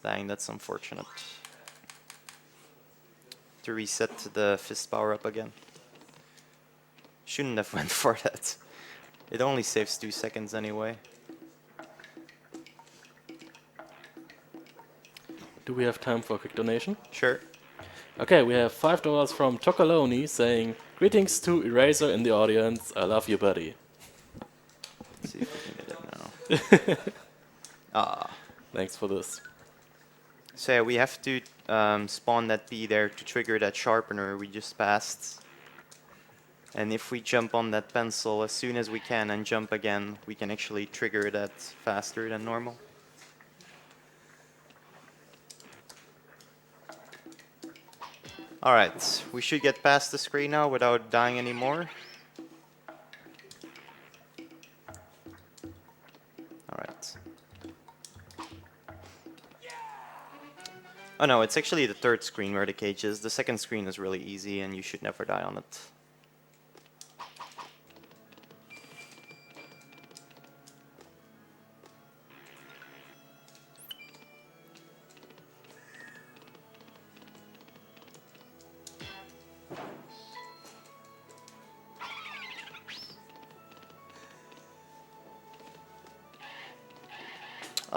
Speaker 2: Dang, that's unfortunate. To reset the fist power-up again. Shouldn't have went for that. It only saves 2 seconds anyway.
Speaker 4: Do we have time for a quick donation?
Speaker 2: Sure.
Speaker 4: Okay, we have $5 from Tokaloni saying, "Greetings to Eraser in the audience. I love you, buddy."
Speaker 2: Let's see if we can get it now. Ah.
Speaker 4: Thanks for this.
Speaker 2: So yeah, we have to spawn that P there to trigger that sharpener we just passed. And if we jump on that pencil as soon as we can and jump again, we can actually trigger that faster than normal. Alright, we should get past the screen now without dying anymore. Alright. Oh no, it's actually the third screen where the cage is. The second screen is really easy and you should never die on it.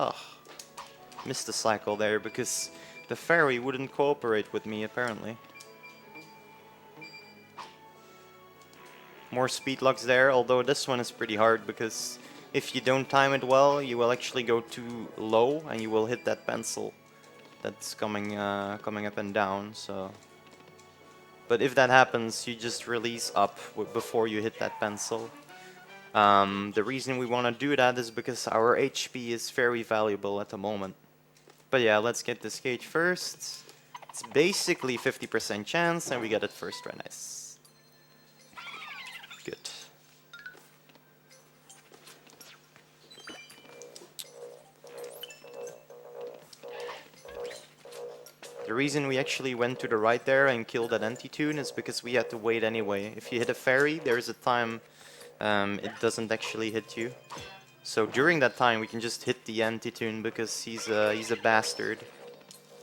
Speaker 2: Oh, missed the cycle there because the fairy wouldn't cooperate with me apparently. more speed locks there, although this one is pretty hard because if you don't time it well, you will actually go too low and you will hit that pencil that's coming up and down. So, but if that happens, you just release up before you hit that pencil. The reason we want to do that is because our HP is very valuable at the moment. But yeah, let's get this cage first. It's basically 50% chance, and we get it first try. Nice. Good. The reason we actually went to the right there and killed that anti-tune is because we had to wait anyway. If you hit a fairy, there's a time it doesn't actually hit you. So during that time, we can just hit the anti-tune because he's a bastard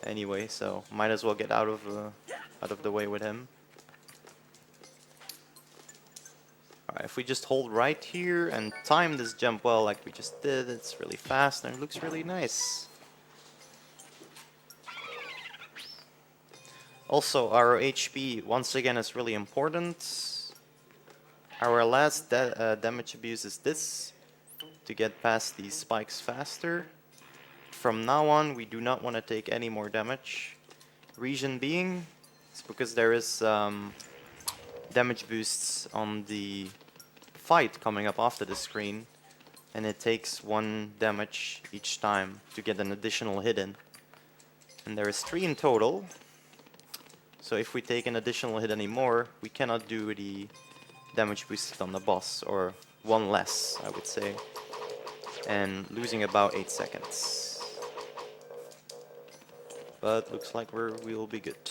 Speaker 2: anyway. So might as well get out of the way with him. Alright, if we just hold right here and time this jump well like we just did, it's really fast and it looks really nice. Also, our HP, once again, is really important. Our last damage abuse is this, to get past these spikes faster. From now on, we do not want to take any more damage. Reason being, it's because there is damage boosts on the fight coming up after the screen, and it takes 1 damage each time to get an additional hit in. And there is 3 in total. So if we take an additional hit anymore, we cannot do the damage boosted on the boss, or 1 less, I would say. And losing about 8 seconds. But looks like we'll be good.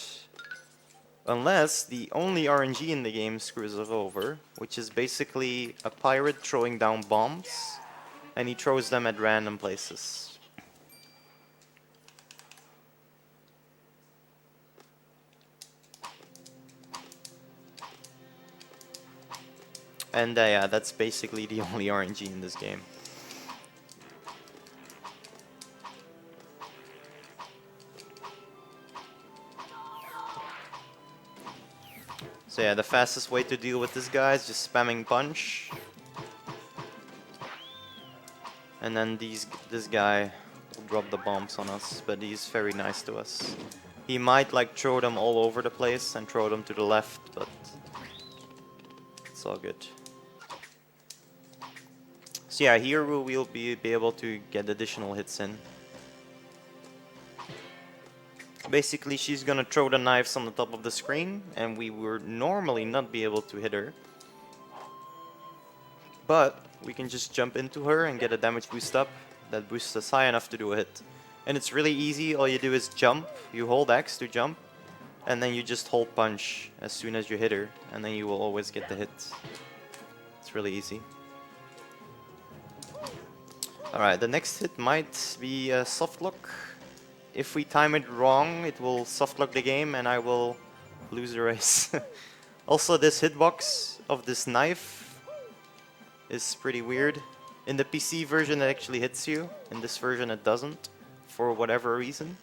Speaker 2: Unless the only RNG in the game screws us over, which is basically a pirate throwing down bombs, and he throws them at random places. And yeah, that's basically the only RNG in this game. So yeah, the fastest way to deal with this guy is just spamming punch. And then this guy will drop the bombs on us, but he's very nice to us. He might like throw them all over the place and throw them to the left, but it's all good. So yeah, here we'll be able to get additional hits in. Basically, she's gonna throw the knives on the top of the screen, and we would normally not be able to hit her. But we can just jump into her and get a damage boost up that boosts us high enough to do a hit. And it's really easy, all you do is jump, you hold X to jump, and then you just hold punch as soon as you hit her, and then you will always get the hit. It's really easy. Alright, the next hit might be a soft lock. If we time it wrong, it will soft lock the game and I will lose the race. Also, this hitbox of this knife is pretty weird. In the PC version it actually hits you, in this version it doesn't, for whatever reason.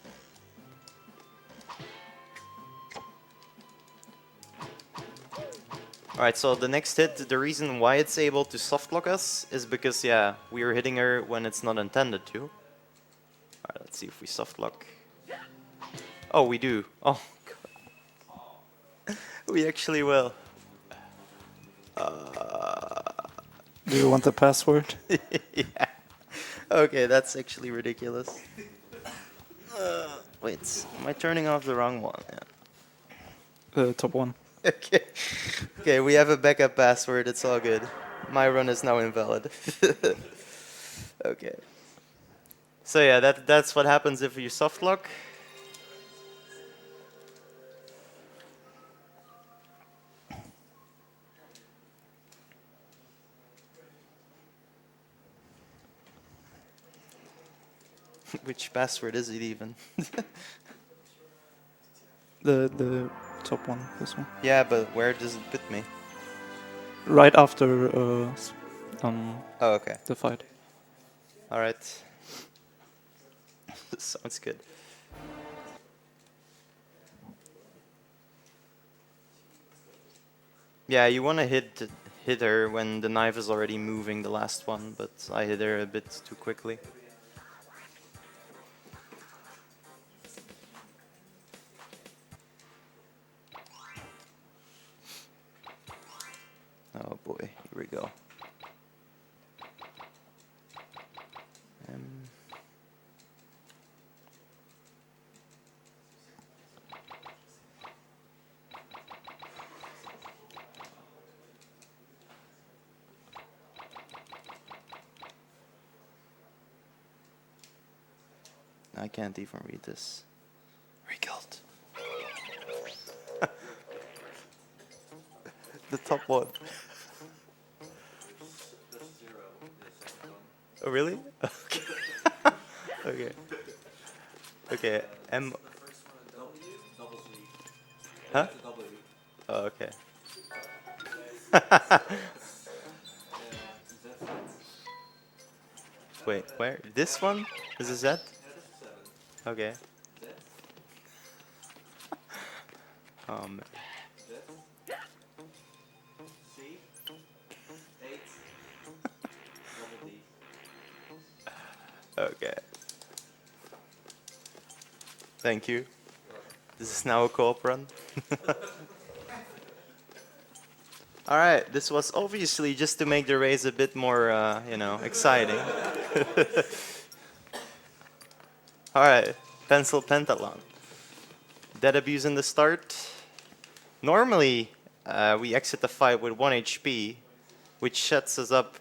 Speaker 2: Alright, so the next hit, the reason why it's able to soft lock us is because, yeah, we are hitting her when it's not intended to. Alright, let's see if we soft lock. Oh, we do. Oh, God. We actually will.
Speaker 1: Do you want the password?
Speaker 2: Yeah. Okay, that's actually ridiculous. Wait, am I turning off the wrong one? Yeah.
Speaker 1: Top 1.
Speaker 2: Okay. Okay, we have a backup password, it's all good. My run is now invalid. Okay. So yeah, that's what happens if you soft lock. Which password is it even?
Speaker 1: The top one, this one.
Speaker 2: Yeah, but where does it put me?
Speaker 1: Right after
Speaker 2: Oh, okay.
Speaker 1: the fight.
Speaker 2: Alright. Sounds good. Yeah, you want to hit hit her when the knife is already moving the last one, but I hit her a bit too quickly. Oh boy, here we go. I can't even read this. Rekilled. The top one. Oh really? Okay. Okay. Okay. M. Huh? Oh, okay. Wait, where? This one? Is a Z? Okay. Man. Okay. Thank you. This is now a co-op run. Alright, this was obviously just to make the race a bit more, you know, exciting. Alright, pencil pentathlon. Dead abuse in the start. Normally, we exit the fight with 1 HP, which sets us up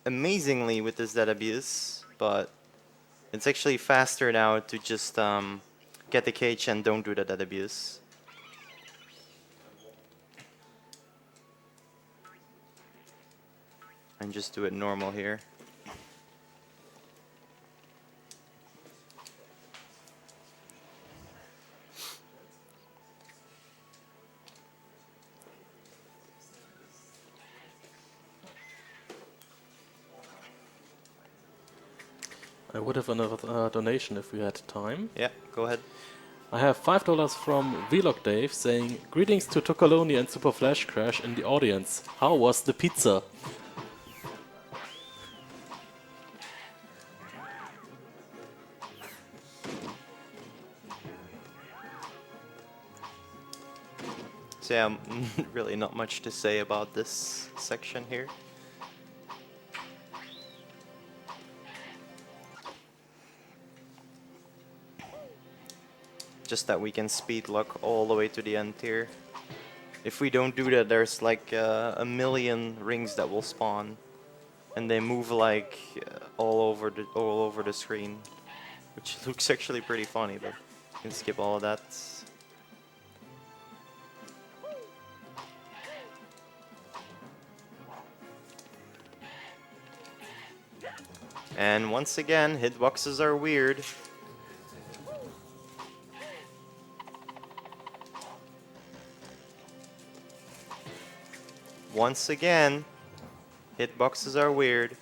Speaker 2: amazingly with this dead abuse, but it's actually faster now to just get the cage and don't do the dead abuse. And just do it normal here.
Speaker 4: I would have another donation if we had time.
Speaker 2: Yeah, go ahead.
Speaker 4: I have $5 from Vlog Dave saying, "Greetings to Tokoloni and Super Flash Crash in the audience. How was the pizza?"
Speaker 2: So yeah, really not much to say about this section here. Just that we can speed lock all the way to the end here. If we don't do that, there's like a million rings that will spawn, and they move like all over the screen, which looks actually pretty funny. But you can skip all of that. And once again, hitboxes are weird. Once again, hitboxes are weird.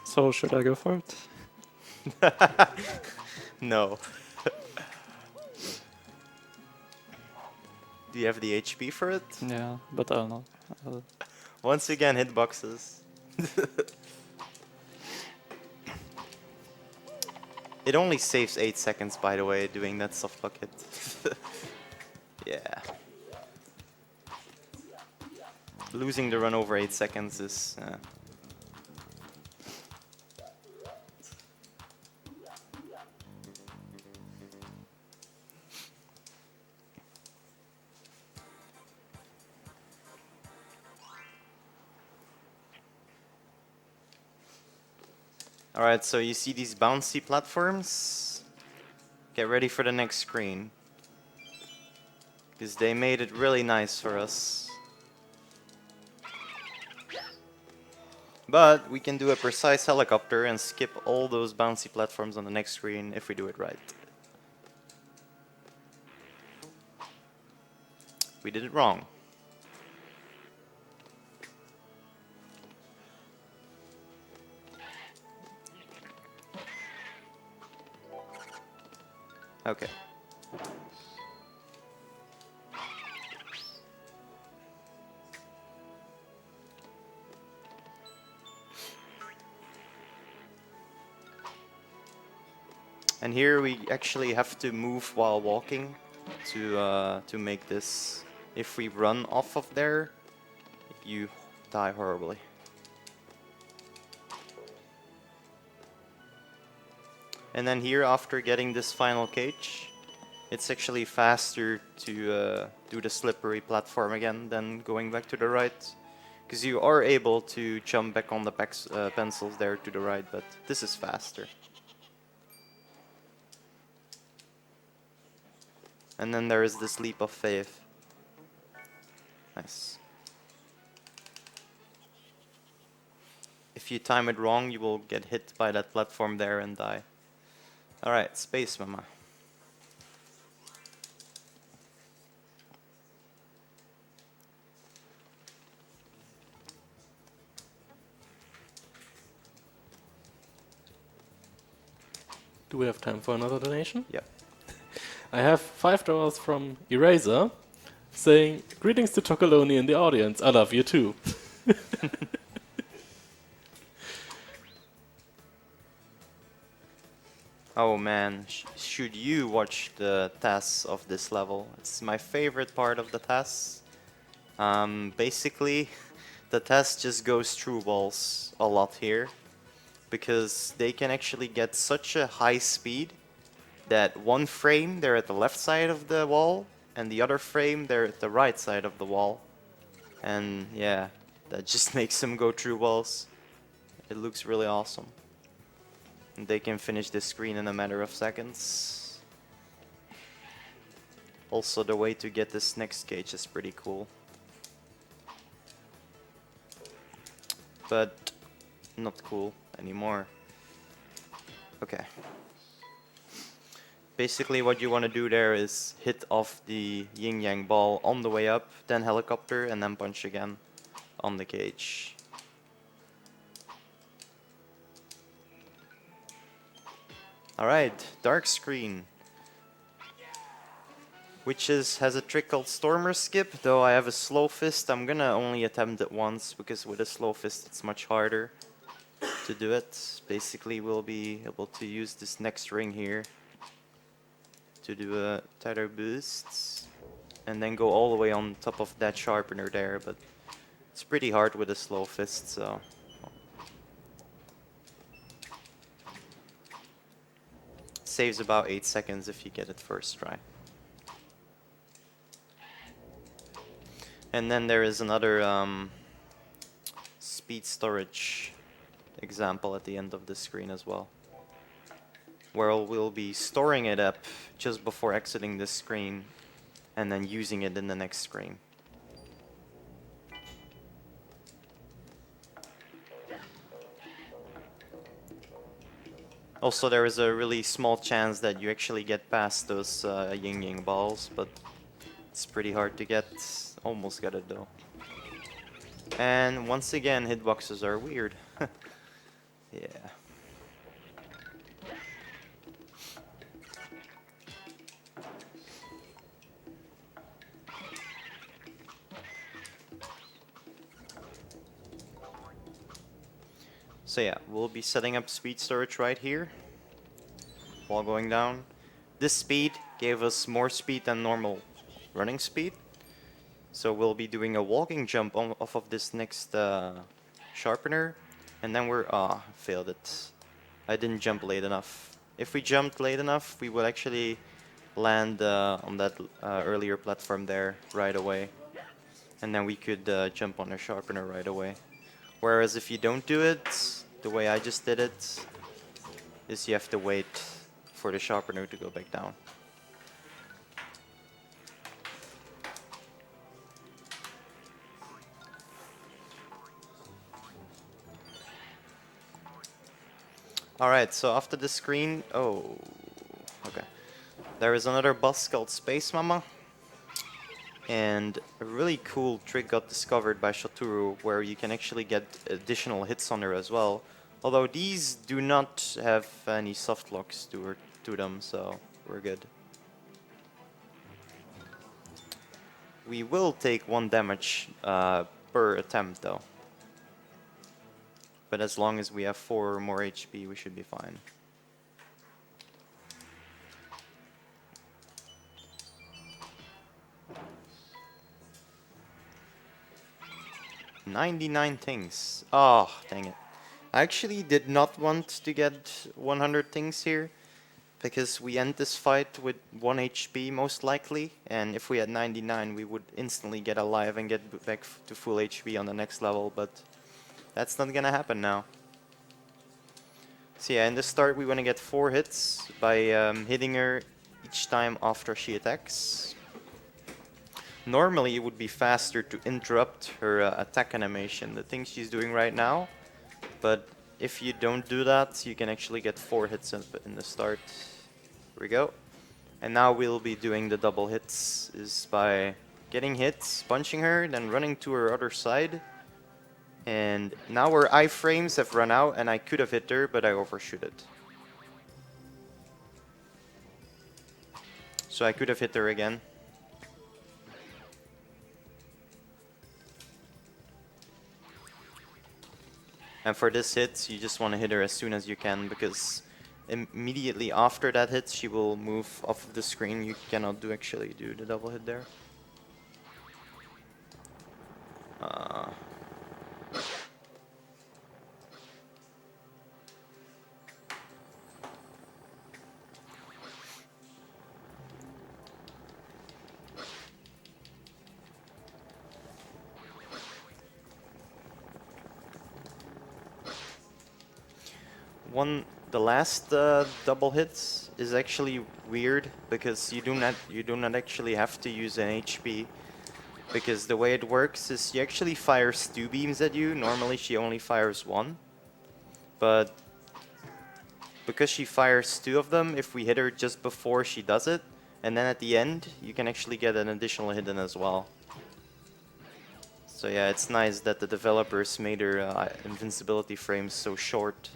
Speaker 1: So should I go for it?
Speaker 2: No. Do you have the HP for it?
Speaker 1: Yeah, but I'll not.
Speaker 2: Once again, hitboxes. It only saves 8 seconds, by the way, doing that soft bucket. Yeah. Losing the run over 8 seconds is... Alright, so you see these bouncy platforms? Get ready for the next screen. Because they made it really nice for us. But we can do a precise helicopter and skip all those bouncy platforms on the next screen if we do it right. We did it wrong. Okay. And here we actually have to move while walking to make this. If we run off of there, you die horribly. And then here, after getting this final cage, it's actually faster to do the slippery platform again than going back to the right. Because you are able to jump back on the pencils there to the right, but this is faster. And then there is this leap of faith. Nice. If you time it wrong, you will get hit by that platform there and die. Alright, Space Mama.
Speaker 4: Do we have time for another donation?
Speaker 2: Yep.
Speaker 4: I have $5 from Eraser saying, greetings to Tokoloni in the audience, I love you too.
Speaker 2: Oh man, should you watch the tasks of this level? It's my favorite part of the tasks. Basically, the task just goes through walls a lot here, because they can actually get such a high speed that one frame they're at the left side of the wall, and the other frame they're at the right side of the wall. And yeah, that just makes them go through walls. It looks really awesome. And they can finish this screen in a matter of seconds. Also, the way to get this next cage is pretty cool. But not cool anymore. Okay. Basically what you want to do there is hit off the yin-yang ball on the way up, then helicopter, and then punch again on the cage. Alright, dark screen. Which has a trick called Stormer Skip, though I have a slow fist. I'm gonna only attempt it once, because with a slow fist it's much harder to do it. Basically we'll be able to use this next ring here to do a tighter boost, and then go all the way on top of that sharpener there, but it's pretty hard with a slow fist, so... Saves about 8 seconds if you get it first try. And then there is another speed storage example at the end of the screen as well, where we'll be storing it up just before exiting this screen and then using it in the next screen. Also, there is a really small chance that you actually get past those yin-yang balls, but it's pretty hard to get. Almost got it though. And once again, hitboxes are weird. Yeah. So yeah, we'll be setting up speed storage right here while going down. This speed gave us more speed than normal running speed. So we'll be doing a walking jump off of this next sharpener, and then we're... failed it. I didn't jump late enough. If we jumped late enough, we would actually land on that earlier platform there right away. And then we could jump on the sharpener right away. Whereas if you don't do it, the way I just did it, is you have to wait for the sharpener to go back down. Alright, so after the screen... Oh, okay. There is another boss called Space Mama. And a really cool trick got discovered by Shoturu, where you can actually get additional hits on her as well. Although these do not have any soft locks to them, so we're good. We will take 1 damage per attempt though. But as long as we have 4 or more HP, we should be fine. $99 things. Oh, dang it. I actually did not want to get 100 things here, because we end this fight with 1 HP most likely, and if we had 99 we would instantly get alive and get back to full HP on the next level, but that's not gonna happen now. So yeah, in the start we want to get 4 hits by hitting her each time after she attacks. Normally it would be faster to interrupt her attack animation, the thing she's doing right now, but if you don't do that, you can actually get 4 hits in the start. Here we go. And now we'll be doing the double hits, is by getting hits, punching her, then running to her other side. And now her iframes have run out, and I could have hit her, but I overshoot it. So I could have hit her again. And for this hit, you just want to hit her as soon as you can, because immediately after that hit, she will move off of the screen. You cannot actually do the double hit there. The last double hit is actually weird, because you do not actually have to use an HP, because the way it works is she actually fires 2 beams at you. Normally she only fires 1, but because she fires 2 of them, if we hit her just before she does it, and then at the end, you can actually get an additional hit in as well. So yeah, it's nice that the developers made her invincibility frames so short.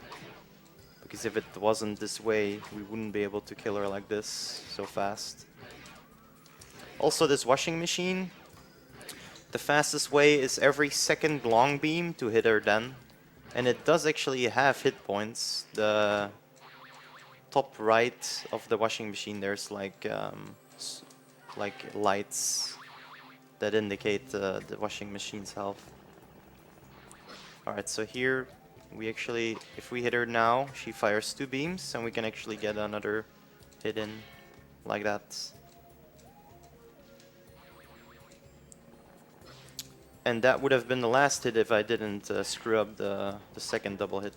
Speaker 2: Because if it wasn't this way, we wouldn't be able to kill her like this so fast. Also, this washing machine, the fastest way is every second long beam to hit her then. And it does actually have hit points. The top right of the washing machine, there's like lights that indicate the washing machine's health. Alright, so here we actually, if we hit her now, she fires 2 beams, and we can actually get another hit in like that. And that would have been the last hit if I didn't screw up the second double hit.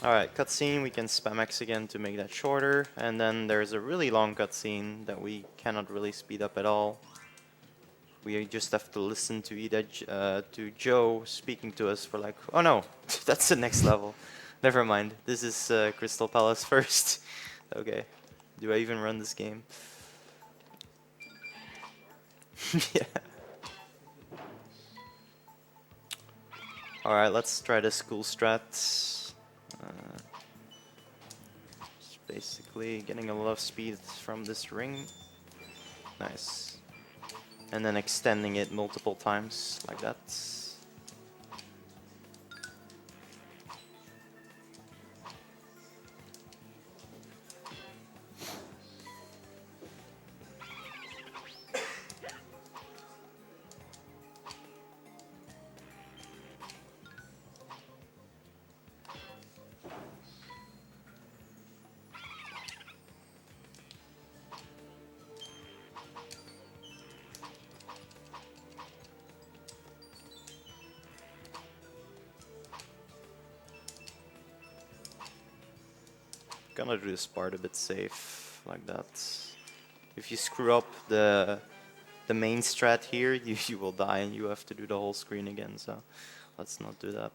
Speaker 2: Alright, cutscene, we can spam X again to make that shorter, and then there's a really long cutscene that we cannot really speed up at all. We just have to listen to Joe speaking to us for like, oh no, that's the next level. Never mind, this is Crystal Palace first. Okay, do I even run this game? Yeah. Alright, let's try the school strat. Just basically getting a lot of speed from this ring. Nice. And then extending it multiple times like that. Gonna do this part a bit safe, like that. If you screw up the main strat here, you will die and you have to do the whole screen again, so let's not do that.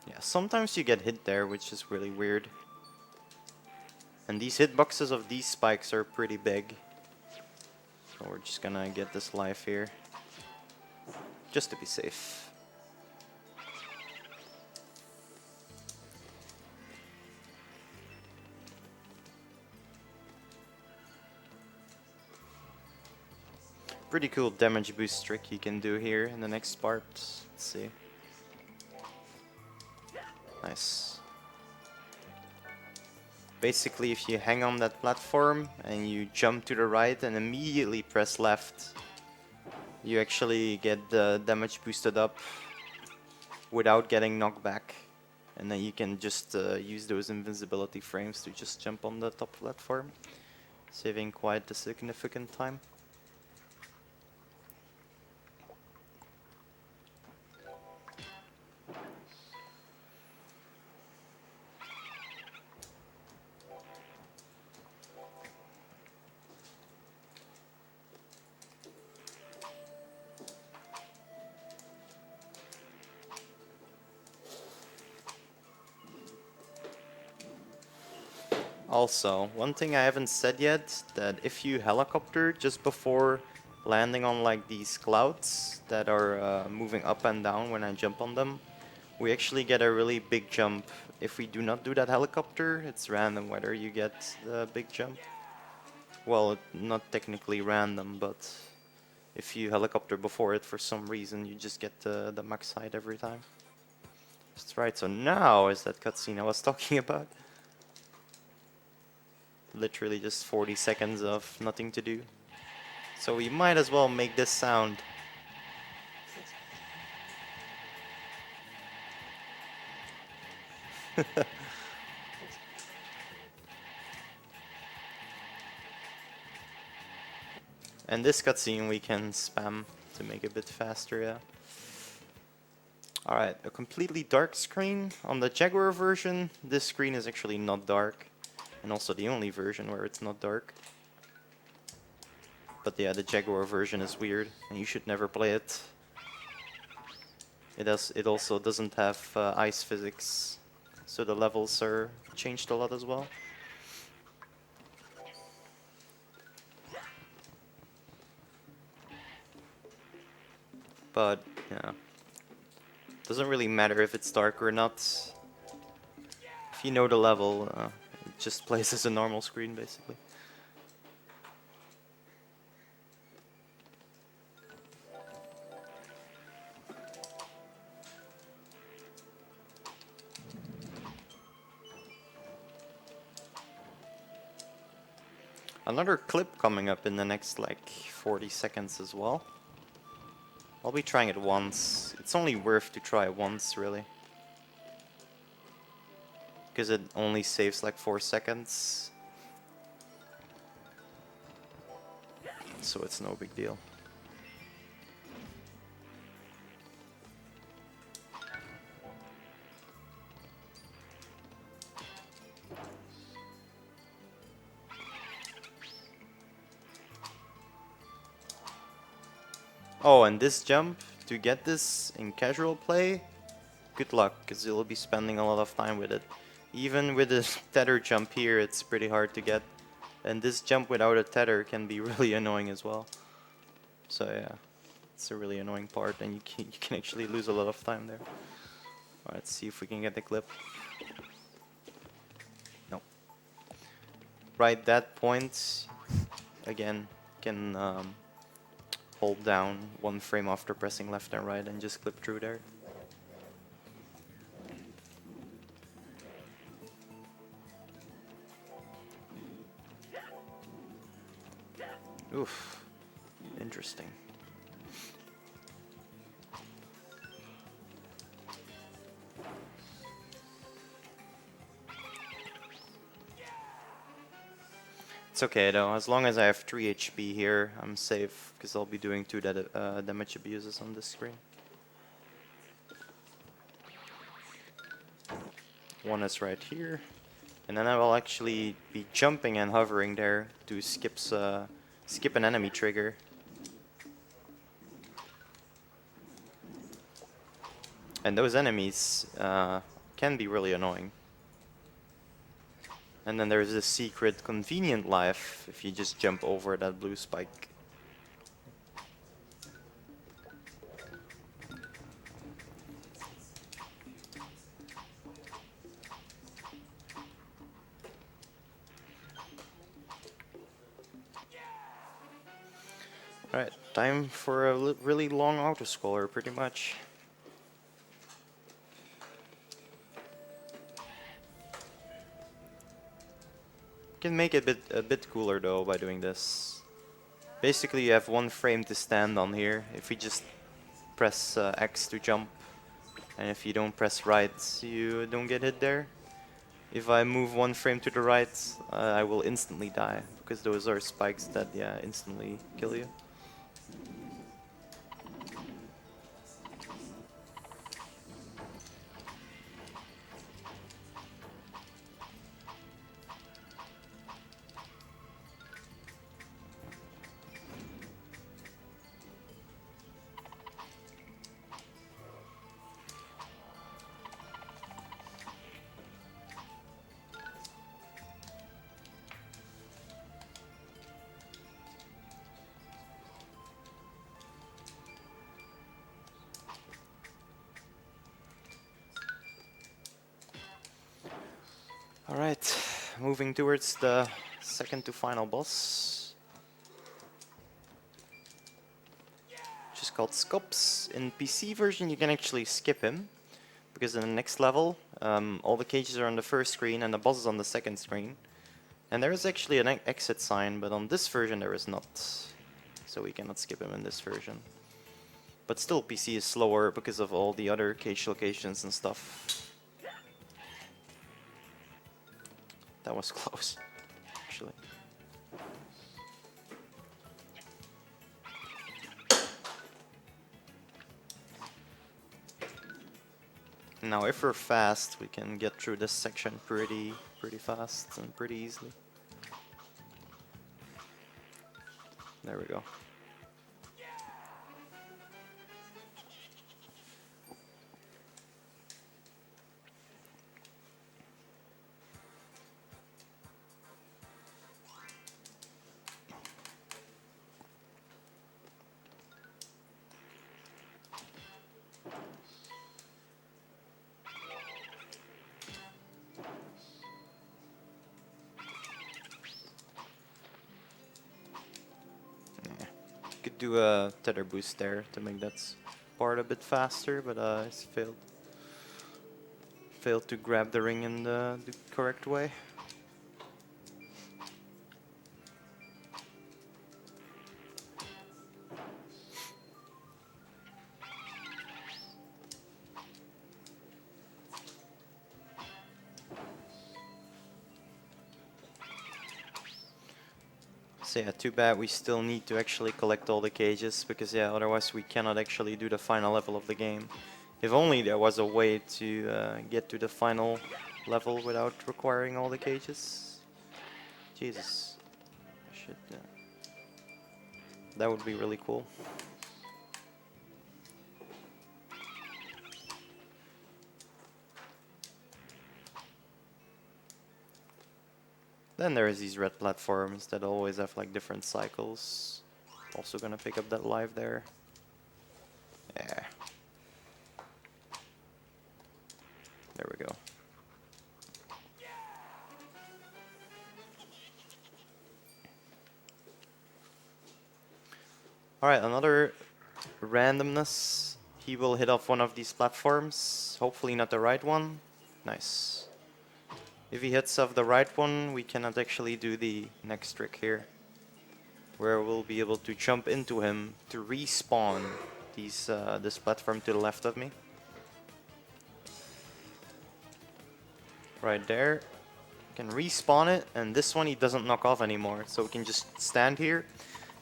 Speaker 2: Yeah, sometimes you get hit there, which is really weird. And these hitboxes of these spikes are pretty big. So we're just gonna get this life here. Just to be safe. Pretty cool damage boost trick you can do here in the next part. Let's see. Nice. Basically, if you hang on that platform and you jump to the right and immediately press left, you actually get the damage boosted up without getting knocked back. And then you can just use those invincibility frames to just jump on the top platform, saving quite a significant time. Also, one thing I haven't said yet, that if you helicopter just before landing on like these clouds that are moving up and down when I jump on them, we actually get a really big jump. If we do not do that helicopter, it's random whether you get the big jump. Well, not technically random, but if you helicopter before it for some reason, you just get the max height every time. That's right, so now is that cutscene I was talking about. Literally just 40 seconds of nothing to do. So we might as well make this sound. And this cutscene we can spam to make it a bit faster, yeah. Alright, a completely dark screen. On the Jaguar version, this screen is actually not dark. And also the only version where it's not dark. But yeah, the Jaguar version is weird, and you should never play it. It also doesn't have ice physics, so the levels are changed a lot as well. But yeah, doesn't really matter if it's dark or not. If you know the level, it just plays as a normal screen basically. Another clip coming up in the next like 40 seconds as well. I'll be trying it once. It's only worth to try it once, really. Because it only saves like 4 seconds. So it's no big deal. Oh, and this jump, to get this in casual play, good luck, because you'll be spending a lot of time with it. Even with the tether jump here, it's pretty hard to get. And this jump without a tether can be really annoying as well. So yeah, it's a really annoying part, and you can actually lose a lot of time there. Alright, let's see if we can get the clip. Nope. Right, that point, again, can hold down one frame after pressing left and right and just clip through there. Oof, interesting. It's okay though, as long as I have 3 HP here, I'm safe, because I'll be doing 2 damage abuses on this screen. One is right here, and then I will actually be jumping and hovering there to skip an enemy trigger. And those enemies can be really annoying. And then there's this secret convenient life if you just jump over that blue spike. Alright, time for a really long autoscroller, pretty much. Can make it a bit cooler though by doing this. Basically you have one frame to stand on here. If you just press X to jump, and if you don't press right, you don't get hit there. If I move one frame to the right, I will instantly die, because those are spikes that, yeah, instantly kill you. Alright, moving towards the second to final boss, which is called Scops. In PC version you can actually skip him, because in the next level all the cages are on the first screen and the boss is on the second screen. And there is actually an exit sign, but on this version there is not. So we cannot skip him in this version. But still PC is slower because of all the other cage locations and stuff. That was close, actually. Now if we're fast, we can get through this section pretty fast and pretty easily. There we go. Could do a tether boost there to make that part a bit faster, but I failed to grab the ring in the correct way. So yeah, too bad we still need to actually collect all the cages, because yeah, otherwise we cannot actually do the final level of the game. If only there was a way to get to the final level without requiring all the cages. Jesus. Shit, yeah. That would be really cool. Then there's these red platforms that always have like different cycles. Also gonna pick up that life there. Yeah. There we go. Alright, another randomness. He will hit off one of these platforms. Hopefully not the right one. Nice. If he hits off the right one, we cannot actually do the next trick here, where we'll be able to jump into him to respawn this platform to the left of me. Right there. Can respawn it, and this one he doesn't knock off anymore, so we can just stand here.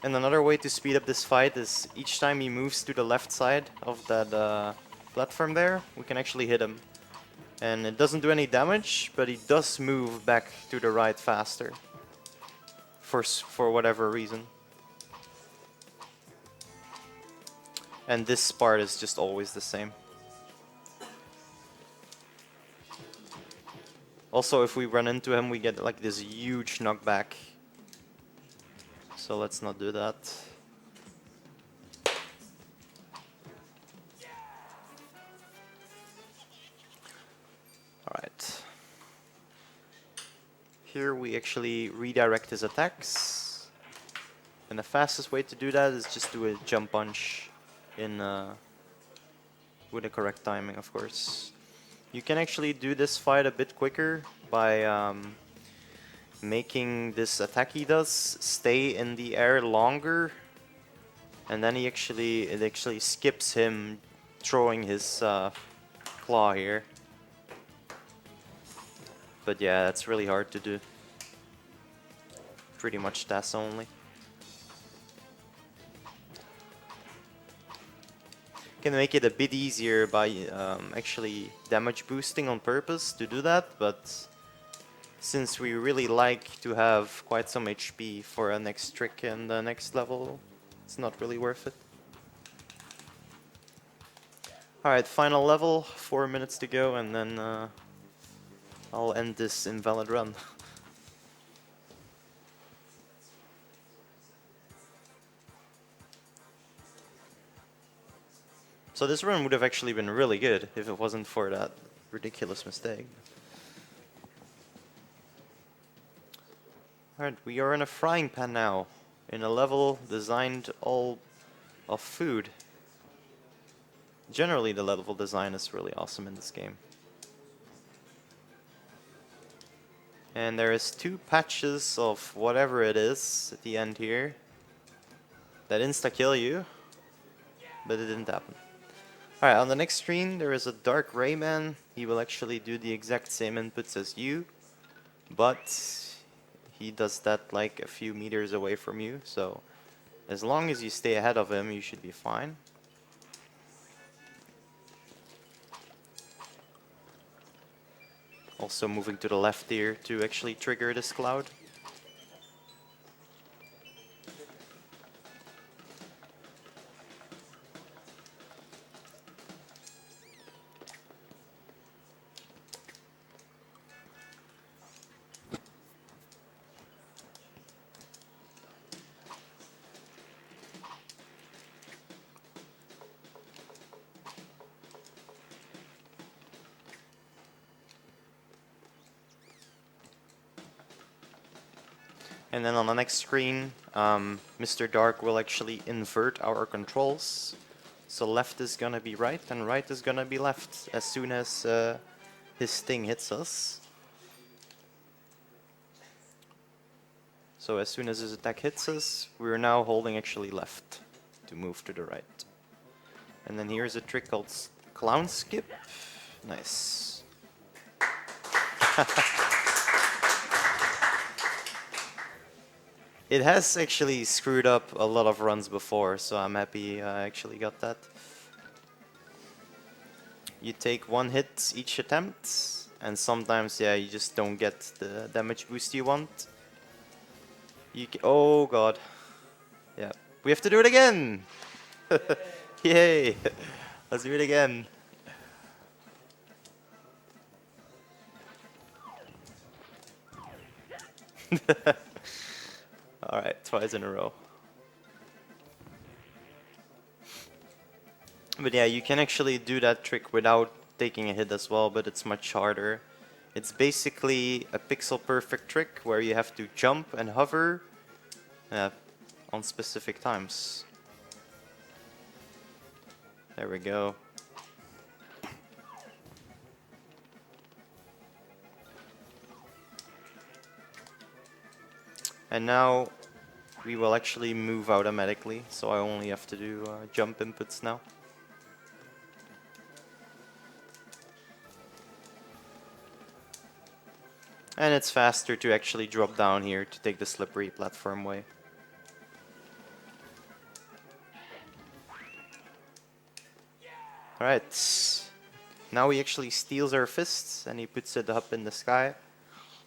Speaker 2: And another way to speed up this fight is each time he moves to the left side of that platform there, we can actually hit him. And it doesn't do any damage, but he does move back to the right faster. For whatever reason. And this part is just always the same. Also, if we run into him, we get like this huge knockback. So let's not do that. Alright. Here we actually redirect his attacks. And the fastest way to do that is just do a jump punch in with the correct timing, of course. You can actually do this fight a bit quicker by making this attack he does stay in the air longer, and then it actually skips him throwing his claw here. But yeah, it's really hard to do. Pretty much stats only. Can make it a bit easier by actually damage boosting on purpose to do that, but since we really like to have quite some HP for a next trick in the next level, it's not really worth it. Alright, final level, 4 minutes to go, and then I'll end this invalid run. So this run would have actually been really good if it wasn't for that ridiculous mistake. Alright, we are in a frying pan now, in a level designed all of food. Generally the level design is really awesome in this game. And there is 2 patches of whatever it is at the end here that insta-kill you, but it didn't happen. Alright, on the next screen there is a dark Rayman. He will actually do the exact same inputs as you, but he does that like a few meters away from you, so as long as you stay ahead of him, you should be fine. Also moving to the left here to actually trigger this cloud. And then on the next screen, Mr. Dark will actually invert our controls. So left is gonna be right and right is gonna be left as soon as his sting hits us. So as soon as his attack hits us, we're now holding actually left to move to the right. And then here's a trick called Clown Skip. Nice. It has actually screwed up a lot of runs before, so I'm happy I actually got that. You take 1 hit each attempt, and sometimes, yeah, you just don't get the damage boost you want. Oh god. Yeah, we have to do it again! Yay! Let's do it again. Alright, twice in a row. But yeah, you can actually do that trick without taking a hit as well, but it's much harder. It's basically a pixel perfect trick where you have to jump and hover on specific times. There we go. And now we will actually move automatically, so I only have to do jump inputs now. And it's faster to actually drop down here to take the slippery platform way. Alright, now he actually steals our fists and he puts it up in the sky.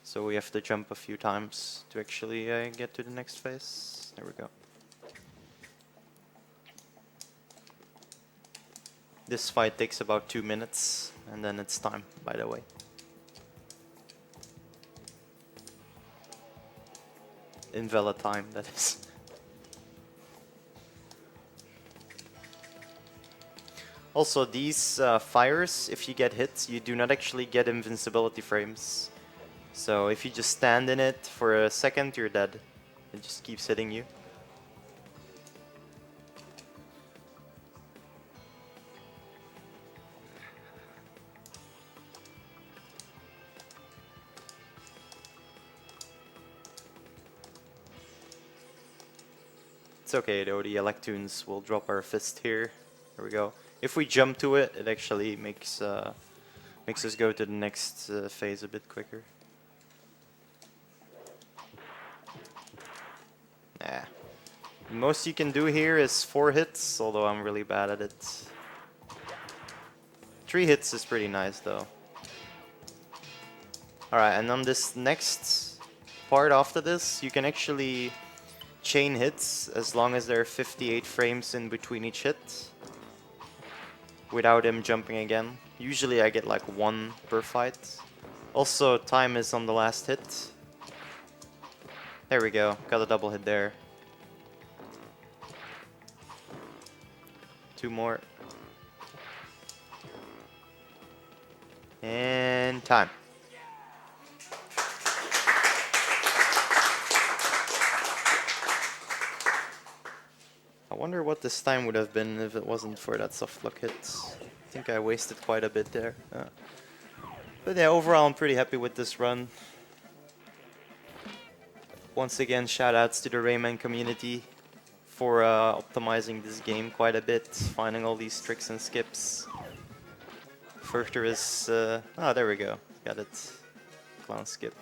Speaker 2: So we have to jump a few times to actually get to the next phase. There we go. This fight takes about 2 minutes, and then it's time, by the way. invalid time, that is. Also, these fires, if you get hit, you do not actually get invincibility frames. So if you just stand in it for a second, you're dead. It just keeps hitting you. It's okay though, the Electoons will drop our fist here. There we go. If we jump to it, it actually makes us go to the next phase a bit quicker. Nah. Most you can do here is 4 hits, although I'm really bad at it. 3 hits is pretty nice though. Alright, and on this next part after this, you can actually chain hits as long as there are 58 frames in between each hit without him jumping again. Usually I get like 1 per fight. Also, time is on the last hit. There we go, got a double hit there. 2 more. And time. I wonder what this time would have been if it wasn't for that soft luck hit. I think I wasted quite a bit there. But yeah, overall I'm pretty happy with this run. Once again, shoutouts to the Rayman community for optimizing this game quite a bit, finding all these tricks and skips. Fuerchter is... oh, there we go. Got it. Clown skip.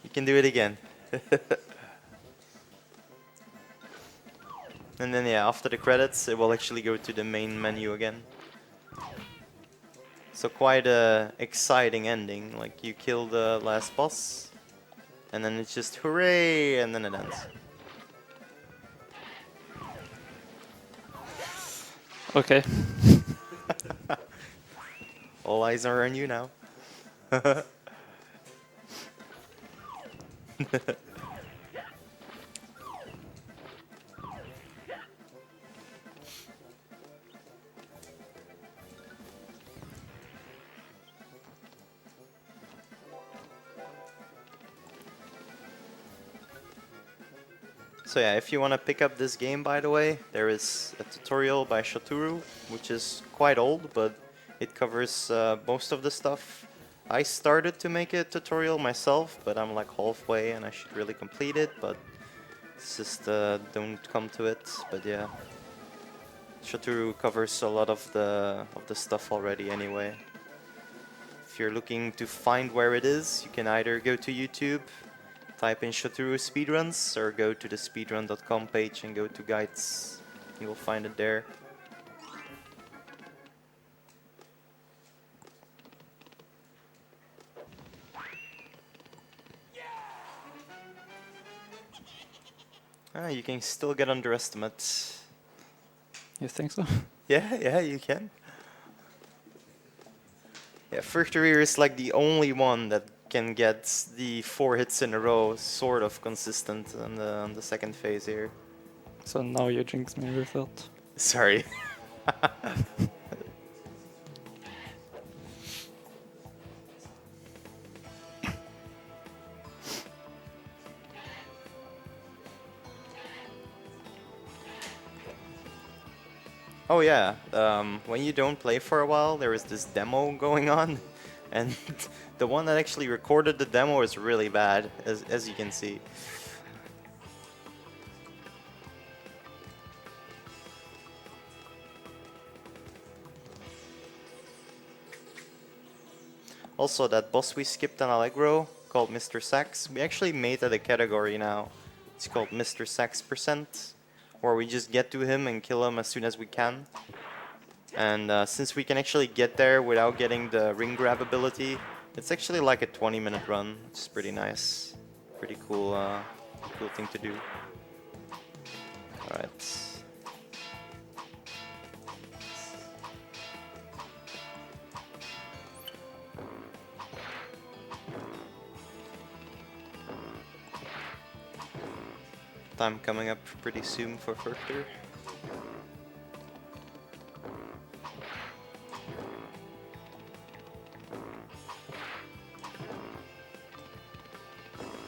Speaker 2: You can do it again. And then yeah, after the credits, it will actually go to the main menu again. So quite a exciting ending. Like you kill the last boss, and then it's just hooray, and then it ends.
Speaker 1: Okay.
Speaker 2: All eyes are on you now. So yeah, if you want to pick up this game, by the way, there is a tutorial by Shoturu, which is quite old, but it covers most of the stuff. I started to make a tutorial myself, but I'm like halfway and I should really complete it, but it's just don't come to it. But yeah, Shoturu covers a lot of the stuff already anyway. If you're looking to find where it is, you can either go to YouTube, type in Shoturu Speedruns, or go to the speedrun.com page and go to guides. You will find it there. You can still get underestimates.
Speaker 1: You think so?
Speaker 2: Yeah, you can. Yeah, Fuerchter is like the only one that can get the 4 hits in a row sort of consistent on the second phase here.
Speaker 1: So now you jinx me with that.
Speaker 2: Sorry. Oh yeah, when you don't play for a while, there is this demo going on, and the one that actually recorded the demo is really bad, as you can see. Also, that boss we skipped on Allegro, called Mr. Sax, we actually made that a category now. It's called Mr. Sax %, where we just get to him and kill him as soon as we can. And since we can actually get there without getting the ring grab ability, it's actually like a 20-minute run, which is pretty nice. Pretty cool, cool thing to do. Alright. time coming up pretty soon for fuerchter.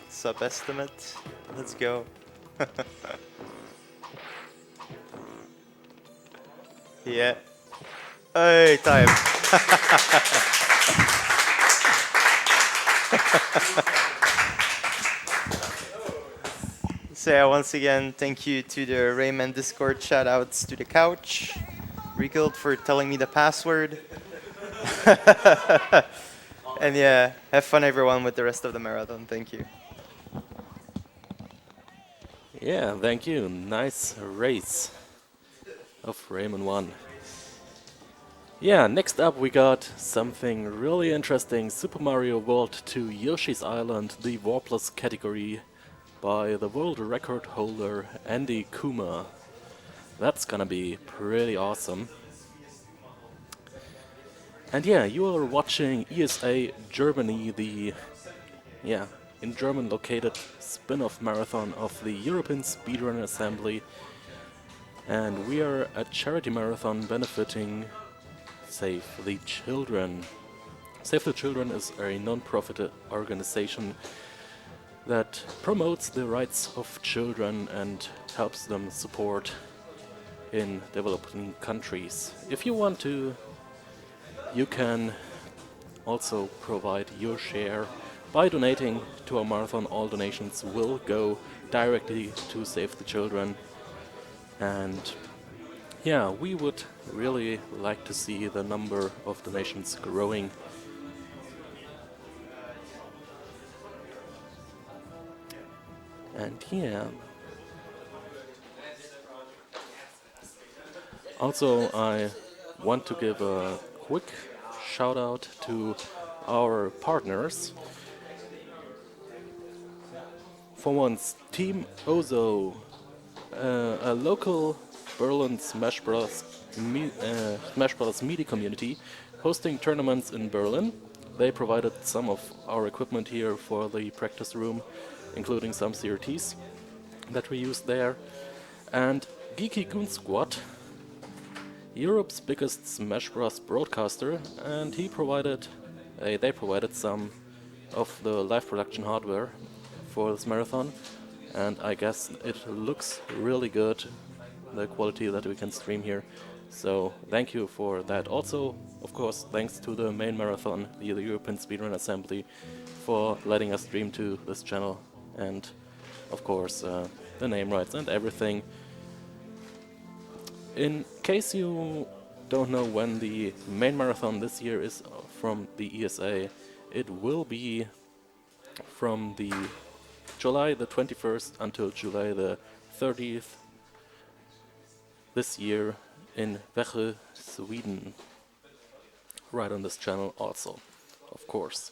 Speaker 2: Sub estimate. Let's go. Yeah. Hey, time. So yeah, once again, thank you to the Rayman Discord. Shoutouts to the couch. Reguild for telling me the password. And yeah, have fun everyone with the rest of the marathon. Thank you.
Speaker 4: Yeah, thank you. Nice race of Rayman 1. Yeah, next up we got something really interesting. Super Mario World 2 Yoshi's Island, the Warpless category by the world record holder Andy Kuma. That's gonna be pretty awesome. And yeah, you are watching ESA Germany, the in German located spin-off marathon of the European Speedrun Assembly. And we are a charity marathon benefiting Save the Children. Save the Children is a non-profit organization that promotes the rights of children and helps them support in developing countries. If you want to, you can also provide your share by donating to our marathon. All donations will go directly to Save the Children. And yeah, we would really like to see the number of donations growing. And yeah. Also, I want to give a quick shout out to our partners. For once, Team Ozo, a local Berlin Smash Bros. Media community hosting tournaments in Berlin. They provided some of our equipment here for the practice room, including some CRTs that we used there. And Geeky Goon Squad, Europe's biggest Smash Bros. Broadcaster, and they provided some of the live production hardware for this marathon, and I guess it looks really good, the quality that we can stream here. So thank you for that. Also, of course, thanks to the main marathon, the European Speedrun Assembly, for letting us stream to this channel, and of course the name rights and everything. In case you don't know when the main marathon this year is from the ESA, it will be from the July the 21st until July the 30th this year in Växjö, Sweden. Right on this channel also, of course.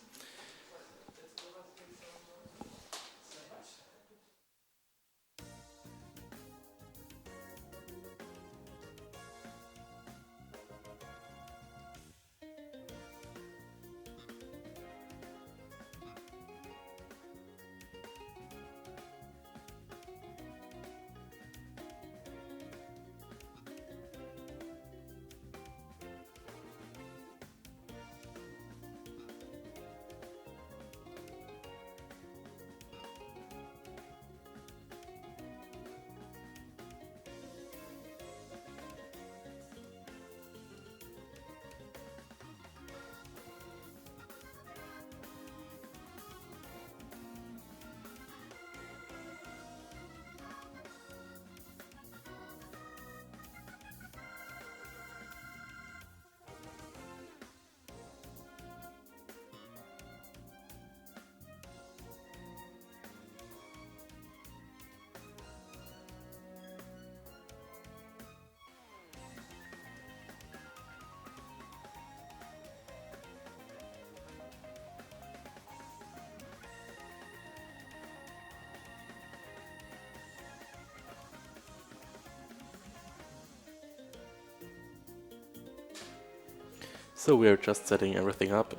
Speaker 4: So we're just setting everything up.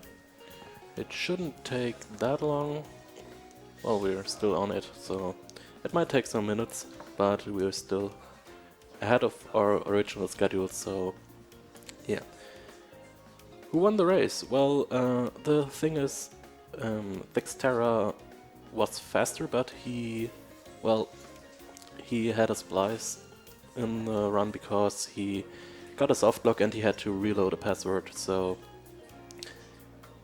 Speaker 4: It shouldn't take that long. Well, we're still on it, so It might take some minutes, but we're still ahead of our original schedule, so yeah. Who won the race? Well, the thing is, Thextera was faster, but he had a splice in the run because he got a soft block and he had to reload a password, so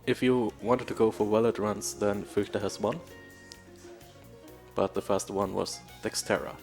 Speaker 4: if you wanted to go for valid runs, then fuerchter has won, but the faster one was Thextera.